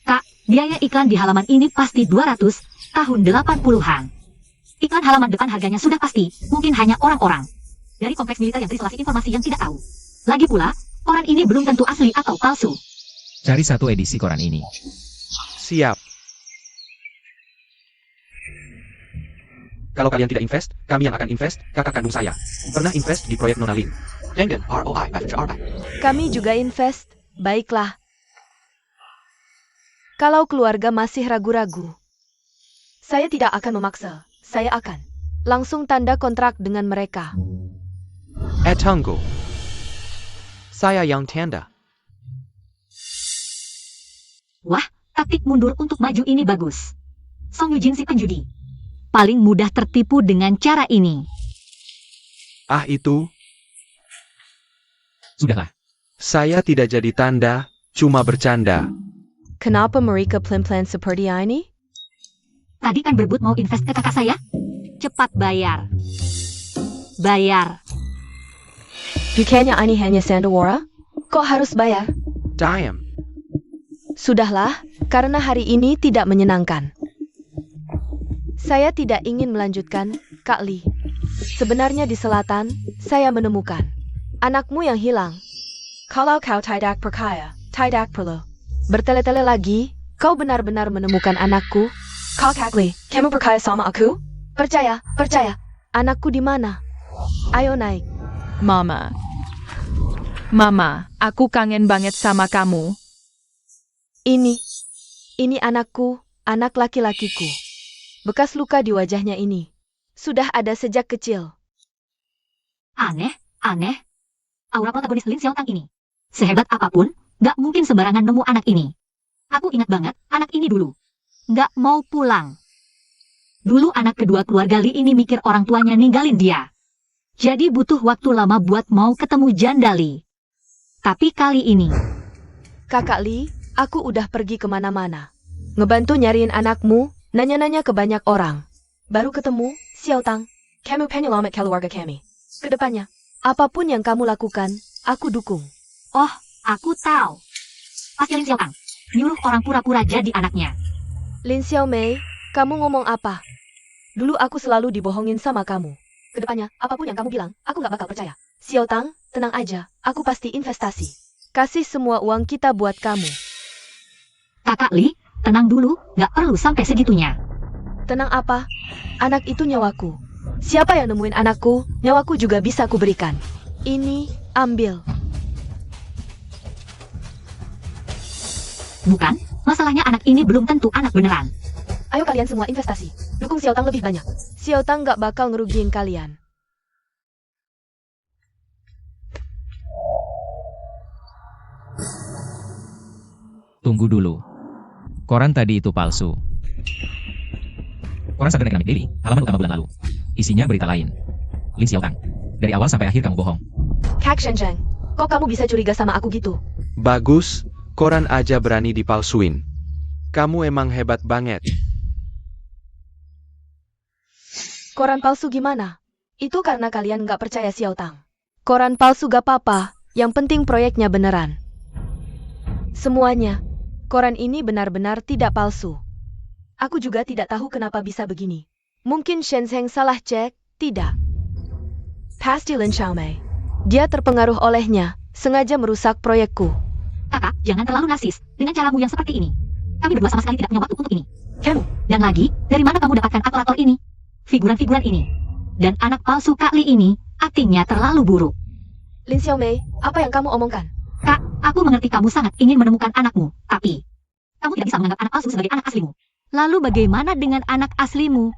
Kak, biaya iklan di halaman ini pasti 200 tahun 80-an. Iklan halaman depan harganya sudah pasti, mungkin hanya orang-orang dari kompleks militer yang terisolasi informasi yang tidak tahu. Lagi pula, koran ini belum tentu asli atau palsu. Cari satu edisi koran ini. Siap. Kalau kalian tidak invest, kami yang akan invest, kakak kandung saya. Pernah invest di proyek Nona Lin. Dengan ROI, Kami juga invest, baiklah. Kalau keluarga masih ragu-ragu, saya tidak akan memaksa. Saya akan langsung tanda kontrak dengan mereka. tunggu. Saya yang tanda. Wah, taktik mundur untuk maju ini bagus. Song Yujin si penjudi paling mudah tertipu dengan cara ini. Itu. Sudahlah, Saya tidak jadi tanda, cuma bercanda. Kenapa mereka plan-plan seperti ini? Tadi kan berebut mau invest ke kakak saya. Cepat bayar. Bayar. Bukannya ini hanya Sandawara? Kok harus bayar? Diam. Sudahlah, karena hari ini tidak menyenangkan. Saya tidak ingin melanjutkan, Kak Li. Sebenarnya di selatan, saya menemukan anakmu yang hilang. Kalau kau tidak percaya, tidak perlu bertele-tele lagi. Kau benar-benar menemukan anakku. Kak Li, kamu percaya sama aku? Percaya, percaya. Anakku di mana? Ayo naik. Mama, aku kangen banget sama kamu. Ini anakku, anak laki-lakiku. Bekas luka di wajahnya ini sudah ada sejak kecil. Aneh. Aura protagonis Lin Xiaotang ini sehebat apapun, gak mungkin sembarangan nemu anak ini. Aku ingat banget anak ini dulu gak mau pulang. Dulu anak kedua keluarga Li ini mikir orang tuanya ninggalin dia. Jadi butuh waktu lama buat mau ketemu janda Li. Tapi kali ini, Kakak Li, aku udah pergi kemana-mana. Ngebantu nyariin anakmu, nanya-nanya ke banyak orang. Baru ketemu, Xiaotang, kamu penyelamat keluarga kami. Kedepannya, apapun yang kamu lakukan, aku dukung. oh, aku tahu. Pasti Lin Xiaotang nyuruh orang pura-pura jadi anaknya. Lin Xiaomei, kamu ngomong apa? Dulu aku selalu dibohongin sama kamu. Kedepannya, apapun yang kamu bilang, aku gak bakal percaya. Xiaotang, tenang aja, aku pasti investasi. Kasih semua uang kita buat kamu. Kakak Li, tenang dulu, gak perlu sampai segitunya. Tenang apa? Anak itu nyawaku. Siapa yang nemuin anakku, nyawaku juga bisa kuberikan. Ini, ambil. Bukan, masalahnya anak ini belum tentu anak beneran. Ayo kalian semua investasi. Dukung Xiaotang lebih banyak. Xiaotang gak bakal ngerugiin kalian. tunggu dulu. Koran tadi itu palsu. Koran Southern Economic Daily, halaman utama bulan lalu. Isinya berita lain. Lin Xiaotang, dari awal sampai akhir kamu bohong. Kak Shenzhen, kok kamu bisa curiga sama aku gitu? Bagus, koran aja berani dipalsuin. Kamu emang hebat banget. Koran palsu gimana? Itu karena kalian gak percaya Xiaotang. Koran palsu gak apa-apa, yang penting proyeknya beneran. Semuanya. Koran ini benar-benar tidak palsu. Aku juga tidak tahu kenapa bisa begini. Mungkin Shen Zheng salah cek, tidak. Pasti Lin Xiaomei. Dia terpengaruh olehnya, sengaja merusak proyekku. Kakak, jangan terlalu narsis dengan caramu yang seperti ini. Kami berdua sama sekali tidak punya waktu untuk ini. Kamu, Dan lagi, dari mana kamu dapatkan aktor-aktor ini? Figuran-figuran ini. Dan anak palsu Kak Li ini, aktingnya terlalu buruk. Lin Xiaomei, apa yang kamu omongkan? Kak, aku mengerti kamu sangat ingin menemukan anakmu, tapi kamu tidak bisa menganggap anak palsu sebagai anak aslimu. Lalu bagaimana dengan anak aslimu?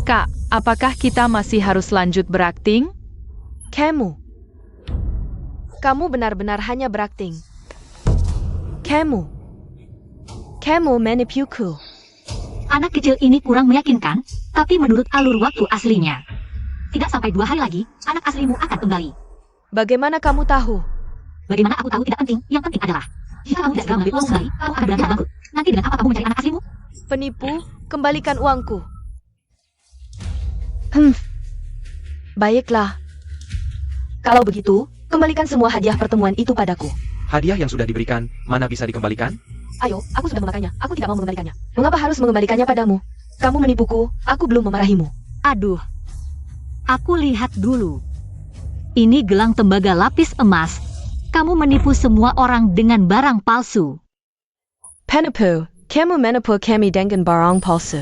Kak, apakah kita masih harus lanjut berakting? Kamu benar-benar hanya berakting. Kamu menipuku. Anak kecil ini kurang meyakinkan, tapi menurut alur waktu aslinya. Tidak sampai 2 hari lagi, anak aslimu akan kembali. Bagaimana kamu tahu? Bagaimana aku tahu tidak penting, yang penting adalah jika kamu tidak segera mengambil uang kembali, kamu akan berakhir bangkrut. Nanti dengan apa kamu mencari anak aslimu? Penipu, kembalikan uangku. Baiklah. Kalau begitu, kembalikan semua hadiah pertemuan itu padaku. Hadiah yang sudah diberikan, mana bisa dikembalikan? Ayo, aku sudah memakannya. Aku tidak mau mengembalikannya. Mengapa harus mengembalikannya padamu? Kamu menipuku, aku belum memarahimu. Aduh, aku lihat dulu. Ini gelang tembaga lapis emas. Kamu menipu semua orang dengan barang palsu. Penipu, kamu menipu kami dengan barang palsu.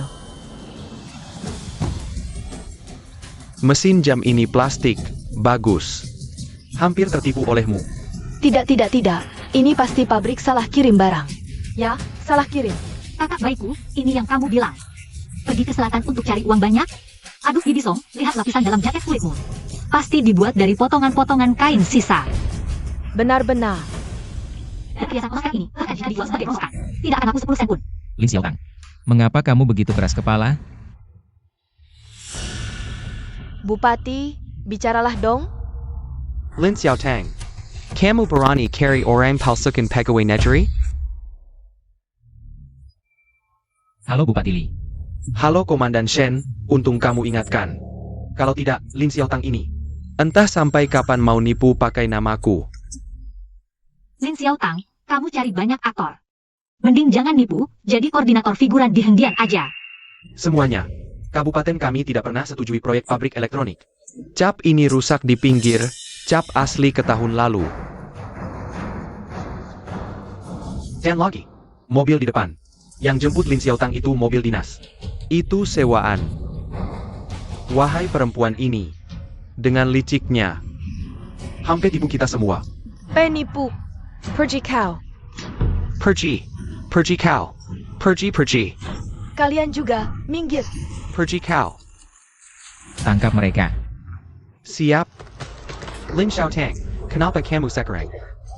Mesin jam ini plastik, bagus. Hampir tertipu olehmu. Tidak. Ini pasti pabrik salah kirim barang. Ya, salah kirim. Kakak baikku, ini yang kamu bilang. Pergi ke selatan untuk cari uang banyak? Aduh Bibisong, lihat lapisan dalam jaket kulitmu. Pasti dibuat dari potongan-potongan kain sisa. Benar-benar. Perhiasan Oscar ini akan jika dijual sebagai Oscar. Tidak akan laku 10 sen pun. Lin Xiaotang, mengapa kamu begitu keras kepala? Bupati, bicaralah dong. Lin Xiaotang, kamu berani carry orang palsukan pegawai negeri? Halo Bupati Li. Halo Komandan Shen, untung kamu ingatkan. Kalau tidak, Lin Xiaotang ini. Entah sampai kapan mau nipu pakai namaku. Lin Xiaotang, kamu cari banyak aktor. Mending jangan nipu, jadi koordinator figuran di Hendian aja. Semuanya. Kabupaten kami tidak pernah setujui proyek pabrik elektronik. Cap ini rusak di pinggir, cap asli ke tahun lalu. Dan lagi, mobil di depan. Yang jemput Lin Xiaotang itu mobil dinas. Itu sewaan. Wahai perempuan ini, dengan liciknya, hampir tipu kita semua. Penipu. Pergi kau. Pergi kau. Pergi. Kalian juga, minggir. Pergi kau. Tangkap mereka. Siap. Lin Xiaotang, kenapa kamu sekarang?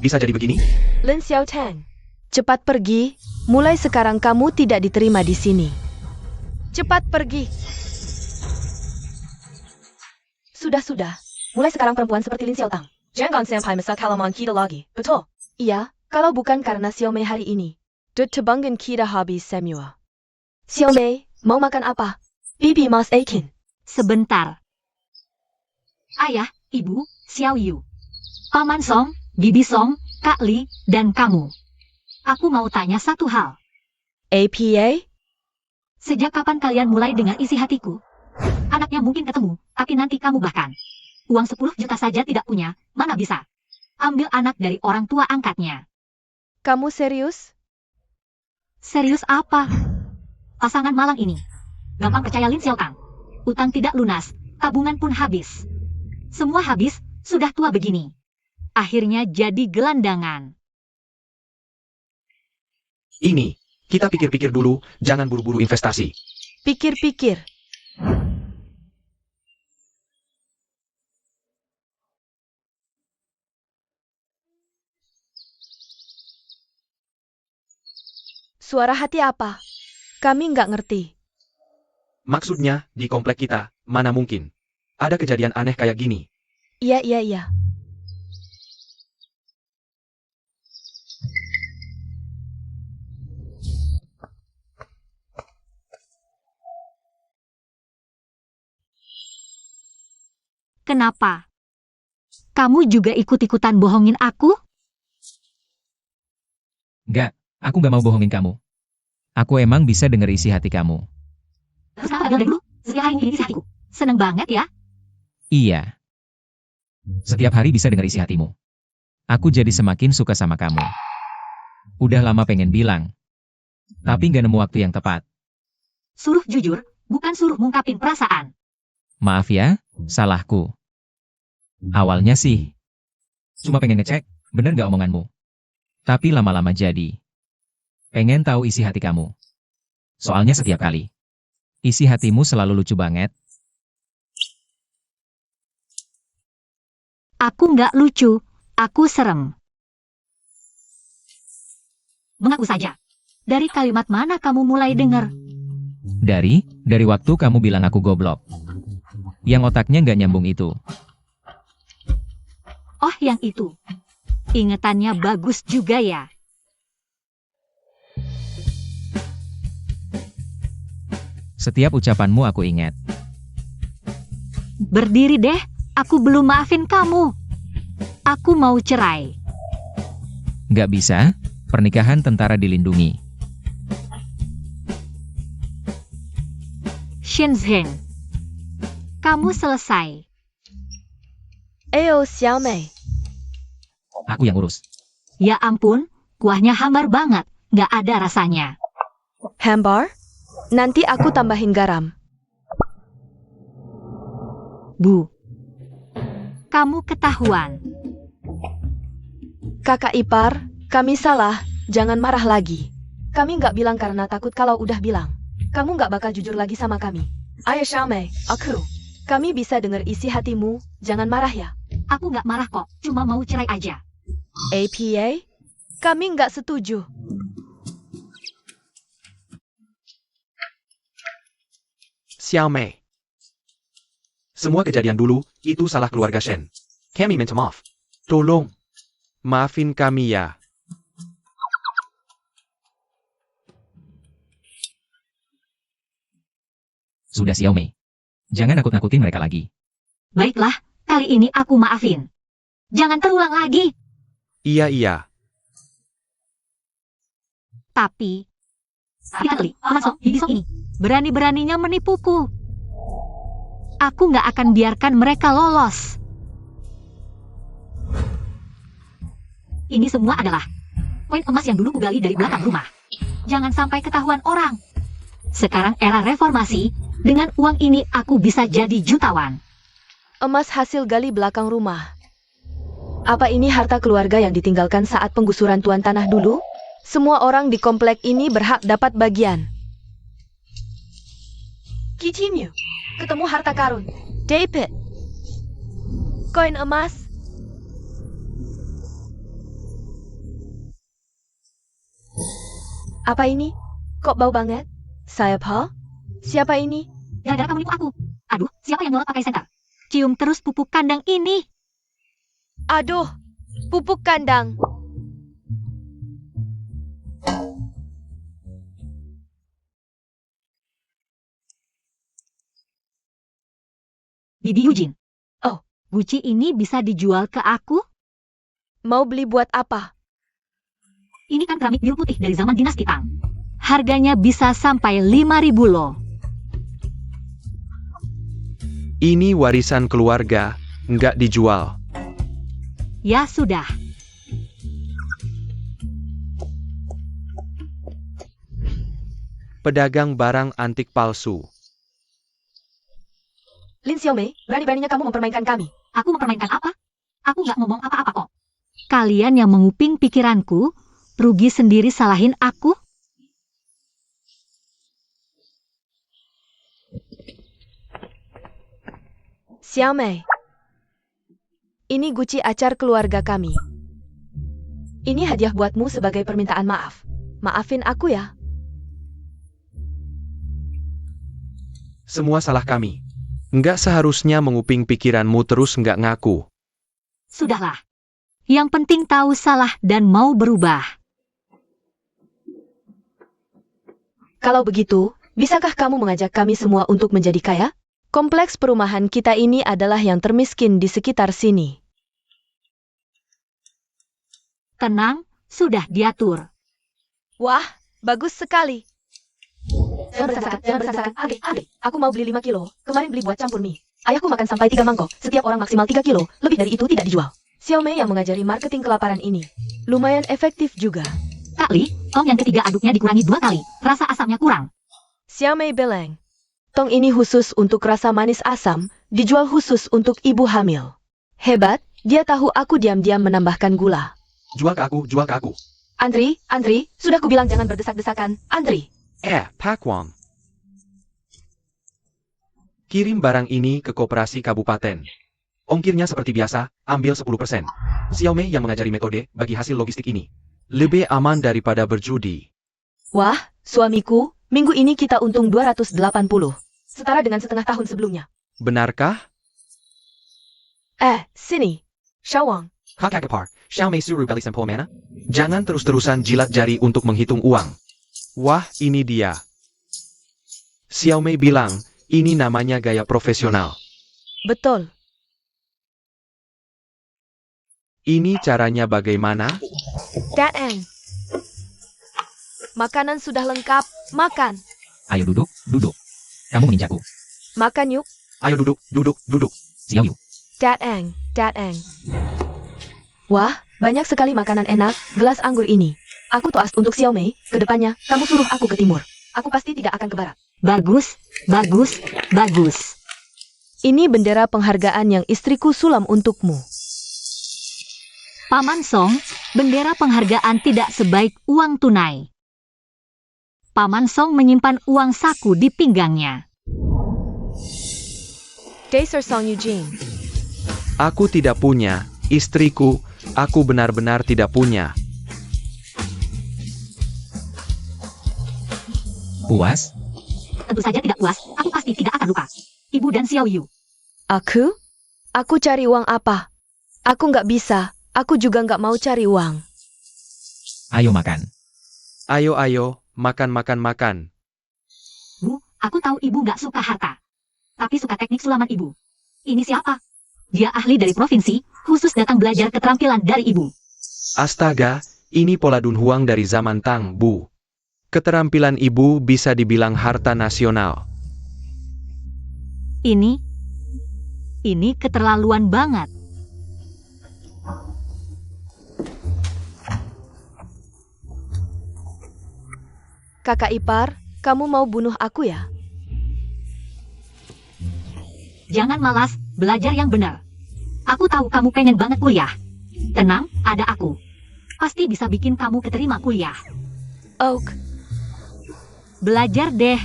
Bisa jadi begini? Lin Xiaotang, cepat pergi. Mulai sekarang kamu tidak diterima di sini. Cepat pergi. Sudah. Mulai sekarang perempuan seperti Lin Xiaotang. Jangan sampai masak halaman kita lagi. Betul? Iya, kalau bukan karena Xiaomei hari ini. Tebangan kita habis semua. Xiaomei, mau makan apa? Bibi Mas Aikin. Sebentar. Ayah, Ibu, Xiao Yu. Paman Song, Bibi Song, Kak Li, dan kamu. Aku mau tanya satu hal. APA? Sejak kapan kalian mulai dengan isi hatiku? Anaknya mungkin ketemu, tapi nanti kamu bahkan. Uang 10 juta saja tidak punya, mana bisa? Ambil anak dari orang tua angkatnya. Kamu serius? Serius apa? Pasangan malang ini. Gampang percaya Lin Xiaotang. Utang tidak lunas, tabungan pun habis. Semua habis, sudah tua begini. Akhirnya jadi gelandangan. Ini, kita pikir-pikir dulu, jangan buru-buru investasi. Pikir-pikir. Suara hati apa? Kami nggak ngerti. Maksudnya, di komplek kita, mana mungkin. Ada kejadian aneh kayak gini. Iya. Kenapa? Kamu juga ikut-ikutan bohongin aku? Enggak, aku nggak mau bohongin kamu. Aku emang bisa denger isi hati kamu. Terus kenapa bilang dari dulu? Setiap hari ini isi hatiku. Seneng banget ya. Iya. Setiap hari bisa denger isi hatimu. Aku jadi semakin suka sama kamu. Udah lama pengen bilang. Tapi nggak nemu waktu yang tepat. Suruh jujur, bukan suruh ngungkapin perasaan. Maaf ya, salahku. Awalnya sih. Cuma pengen ngecek, bener nggak omonganmu. Tapi lama-lama jadi. Pengen tahu isi hati kamu. Soalnya setiap kali. Isi hatimu selalu lucu banget. Aku nggak lucu, aku serem. Mengaku saja. Dari kalimat mana kamu mulai dengar? Dari waktu kamu bilang aku goblok. Yang otaknya nggak nyambung itu. Oh, yang itu. Ingetannya bagus juga ya. Setiap ucapanmu aku ingat. Berdiri deh, aku belum maafin kamu. Aku mau cerai. Nggak bisa, pernikahan tentara dilindungi. Shenzhen. Kamu selesai. Ayo, Xiao Mei. Aku yang urus. Ya ampun, kuahnya hambar banget. Nggak ada rasanya. Hambar? Nanti aku tambahin garam. Bu. Kamu ketahuan. Kakak ipar, kami salah. Jangan marah lagi. Kami nggak bilang karena takut kalau udah bilang. Kamu nggak bakal jujur lagi sama kami. Ayo Xiao Mei, aku. Kami bisa dengar isi hatimu. Jangan marah ya. Aku nggak marah kok, cuma mau cerai aja. APA? Kami nggak setuju. Xiao Mei. Semua kejadian dulu, itu salah keluarga Shen. Kami minta maaf. Tolong. Maafin kami ya. Sudah Xiao Mei. Jangan nakut-nakutin mereka lagi. Baiklah, kali ini aku maafin. Jangan terulang lagi. Iya. Tapi lihat Li, Amasok, Hibisok ini. Berani-beraninya menipuku. Aku nggak akan biarkan mereka lolos. Ini semua adalah koin emas yang dulu kugali dari belakang rumah. Jangan sampai ketahuan orang. Sekarang era reformasi, dengan uang ini aku bisa jadi jutawan. Emas hasil gali belakang rumah. Apa ini harta keluarga yang ditinggalkan saat penggusuran tuan tanah dulu? Semua orang di komplek ini berhak dapat bagian. Kicinyu, ketemu harta karun. David, koin emas. Apa ini? Kok bau banget? Siapa? Siapa ini? Gara-gara kamu nipu aku. Aduh, siapa yang nyolot pakai senter? Cium terus pupuk kandang ini. Aduh, pupuk kandang. Bibi Eugene. Oh. Guci ini bisa dijual ke aku? Mau beli buat apa? Ini kan keramik biru putih dari zaman dinasti Tang. Harganya bisa sampai 5.000 loh. Ini warisan keluarga, nggak dijual. Ya sudah. Pedagang barang antik palsu. Lin Xiaomei, berani-beraninya kamu mempermainkan kami. Aku mempermainkan apa? Aku nggak ngomong apa-apa kok. Kalian yang menguping pikiranku, rugi sendiri salahin aku? Xiaomei, ini guci acar keluarga kami. Ini hadiah buatmu sebagai permintaan maaf. Maafin aku ya. Semua salah kami. Nggak seharusnya menguping pikiranmu terus nggak ngaku. Sudahlah. Yang penting tahu salah dan mau berubah. Kalau begitu, bisakah kamu mengajak kami semua untuk menjadi kaya? Kompleks perumahan kita ini adalah yang termiskin di sekitar sini. Tenang, sudah diatur. Wah, bagus sekali. Jangan bersasakan. Adik, aku mau beli 5 kilo. Kemarin beli buat campur mie. Ayahku makan sampai 3 mangkok. Setiap orang maksimal 3 kilo. Lebih dari itu tidak dijual. Xiaomei yang mengajari marketing kelaparan ini. Lumayan efektif juga. Kak Li, tong yang ketiga aduknya dikurangi 2 kali. Rasa asamnya kurang. Xiaomei bilang, tong ini khusus untuk rasa manis asam, dijual khusus untuk ibu hamil. Hebat, dia tahu aku diam-diam menambahkan gula. Jual ke aku, jual ke aku. Andri, sudah kubilang jangan berdesak-desakan. Andri. Pak Wang. Kirim barang ini ke koperasi kabupaten. Ongkirnya seperti biasa, ambil 10%. Xiaomei yang mengajari metode bagi hasil logistik ini. Lebih aman daripada berjudi. Wah, suamiku, minggu ini kita untung 280. Setara dengan setengah tahun sebelumnya. Benarkah? Sini. Shawang. Kakak kepar, Xiaomei suruh balik sampel mana? Jangan terus-terusan jilat jari untuk menghitung uang. Wah, ini dia. Xiaomei bilang, ini namanya gaya profesional. Betul. Ini caranya bagaimana? Daeng. Makanan sudah lengkap. Makan. Ayo duduk, duduk. Kamu menginjakku. Makan yuk. Ayo duduk, duduk, duduk. Xiao Yu. Daeng. Wah, banyak sekali makanan enak. Gelas anggur ini. Aku toas untuk Xiaomei. Kedepannya, kamu suruh aku ke timur. Aku pasti tidak akan ke barat. Bagus. Ini bendera penghargaan yang istriku sulam untukmu. Paman Song, bendera penghargaan tidak sebaik uang tunai. Paman Song menyimpan uang saku di pinggangnya. Daser Song Eugene. Aku tidak punya, istriku, aku benar-benar tidak punya. Puas? Tentu saja tidak puas, aku pasti tidak akan lupa. Ibu dan Xiao Yu. Aku? Aku cari uang apa? Aku nggak bisa. Aku juga nggak mau cari uang. Ayo makan. Ayo, makan. Bu, aku tahu ibu nggak suka harta. Tapi suka teknik sulaman ibu. Ini siapa? Dia ahli dari provinsi, khusus datang belajar keterampilan dari ibu. Astaga, ini pola Dunhuang dari zaman Tang, Bu. Keterampilan ibu bisa dibilang harta nasional. Ini keterlaluan banget. Kakak ipar, kamu mau bunuh aku ya? Jangan malas, belajar yang benar. Aku tahu kamu pengen banget kuliah. Tenang, ada aku. Pasti bisa bikin kamu keterima kuliah. Oak. Belajar deh.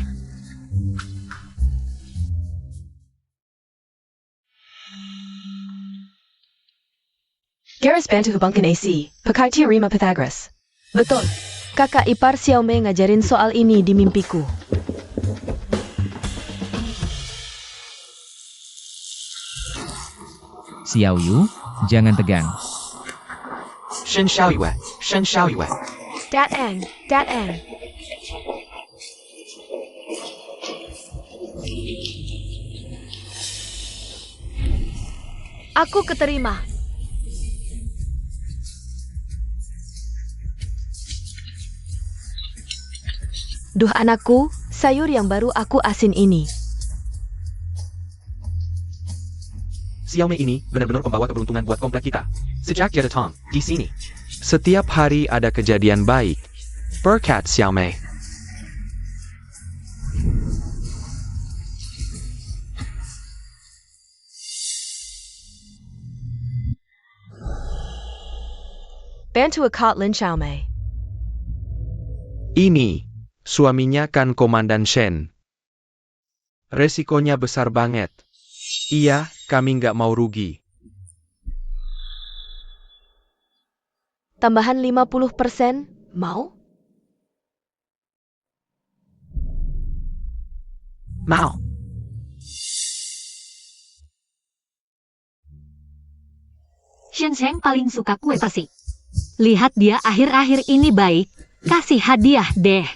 Garis bantu hubungkan AC, pakai teorema Pythagoras. Betul. Kakak ipar Xiaomei ngajarin soal ini di mimpiku. Xiao Yu, jangan tegang. Shen Xiaoyue. Daeng. Aku keterima. Duh anakku, sayur yang baru aku asin ini. Xiaomei ini benar-benar pembawa keberuntungan buat komplek kita. Sejak dia datang di sini. Setiap hari ada kejadian baik. Berkat Xiaomei. Bantu akat Lin Xiaomei. Ini, suaminya kan Komandan Shen. Resikonya besar banget. Iya, kami nggak mau rugi. Tambahan 50%, mau? Mau. Shen Sheng paling suka kue persik. Lihat dia akhir-akhir ini baik, kasih hadiah deh.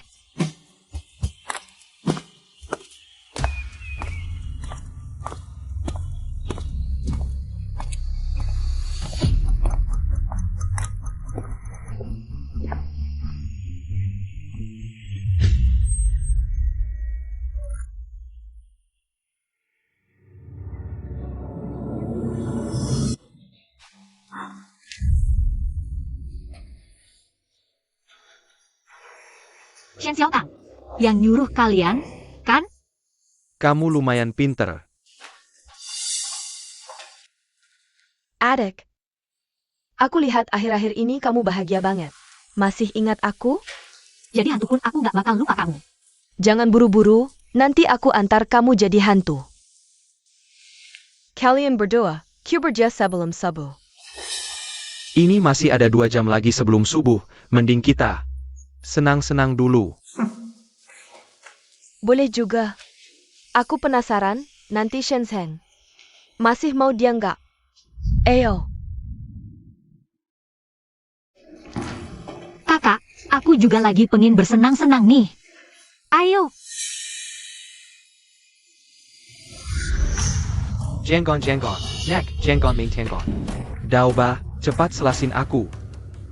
Shen Xiaotang, yang nyuruh kalian, kan? Kamu lumayan pinter. Adik. Aku lihat akhir-akhir ini kamu bahagia banget. Masih ingat aku? Jadi hantu pun aku nggak bakal lupa kamu. Jangan buru-buru, nanti aku antar kamu jadi hantu. Kalian berdua, bekerja sebelum subuh. Ini masih ada 2 jam lagi sebelum subuh, mending kita senang-senang dulu. Boleh juga. Aku penasaran, nanti Shenzhen. Masih mau dia nggak? Ayo. Kakak, aku juga lagi pengen bersenang-senang nih. Ayo. Jenggon, nek, jenggon main tenggon. Dauba, cepat selasin aku.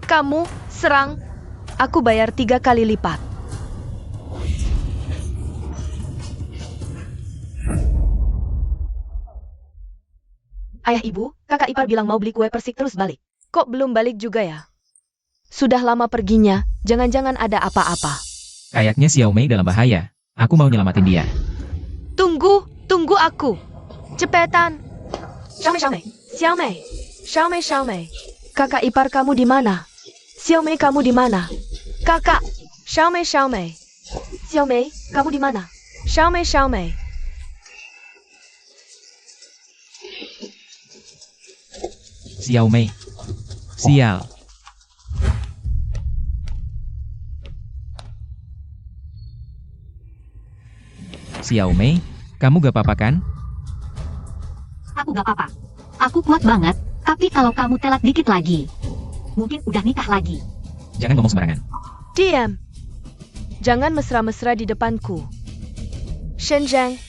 Kamu, serang. Aku bayar 3 kali lipat. Ayah ibu, kakak ipar bilang mau beli kue persik terus balik. Kok belum balik juga ya? Sudah lama perginya, jangan-jangan ada apa-apa. Kayaknya Xiao Mei dalam bahaya. Aku mau nyelamatin dia. Tunggu aku. Cepetan. Xiao Mei. Kakak ipar kamu di mana? Xiao Mei kamu di mana? Kakak. Xiao Mei. Xiao Mei, kamu di mana? Xiao Mei. Xiao Mei. Sial. Xiao Mei, kamu gak apa-apa kan? Aku gak apa-apa. Aku kuat banget, tapi kalau kamu telat dikit lagi, mungkin udah nikah lagi. Jangan ngomong sembarangan. Diam. Jangan mesra-mesra di depanku. Shenzhen.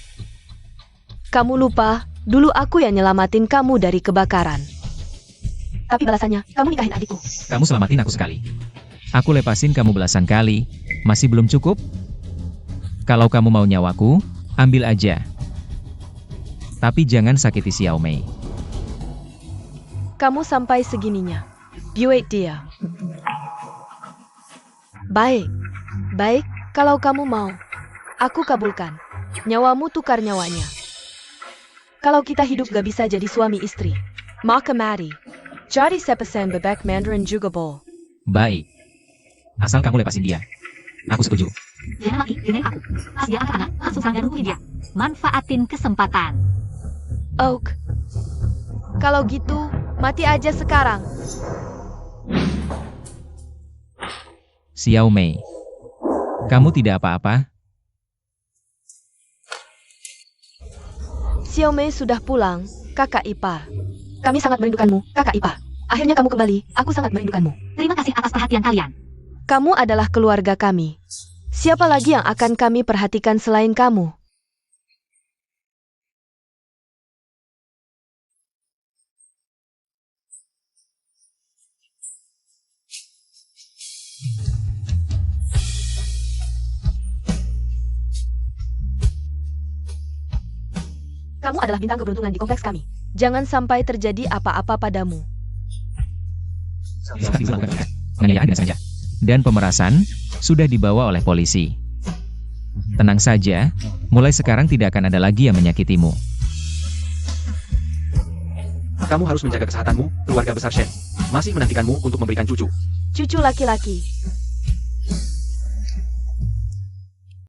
Kamu lupa, dulu aku yang nyelamatin kamu dari kebakaran. Tapi balasannya, kamu nikahin adikku. Kamu selamatin aku sekali. Aku lepasin kamu belasan kali. Masih belum cukup? Kalau kamu mau nyawaku, ambil aja. Tapi jangan sakiti Xiao Mei. Kamu sampai segininya. Buat dia. Baik, kalau kamu mau. Aku kabulkan. Nyawamu tukar nyawanya. Kalau kita hidup gak bisa jadi suami istri. Maka mari. Jadi sepesan bebek Mandarin juga bol. Baik. Asal kamu lepasin dia. Aku setuju. Jangan lagi, dengerin aku. Pas dia angkat anak, langsung serang dan hukumin dia. Manfaatin kesempatan. Oak. Kalau gitu, mati aja sekarang. Xiao Mei. Kamu tidak apa-apa? Xiao Mei sudah pulang, kakak ipar. Kami sangat merindukanmu, kakak ipar. Akhirnya kamu kembali, aku sangat merindukanmu. Terima kasih atas perhatian kalian. Kamu adalah keluarga kami. Siapa lagi yang akan kami perhatikan selain kamu? Kamu adalah bintang keberuntungan di kompleks kami. Jangan sampai terjadi apa-apa padamu. Penganiayaan dengan sengaja. Dan pemerasan sudah dibawa oleh polisi. Tenang saja, mulai sekarang tidak akan ada lagi yang menyakitimu. Kamu harus menjaga kesehatanmu, keluarga besar Shen masih menantikanmu untuk memberikan cucu. Cucu laki-laki.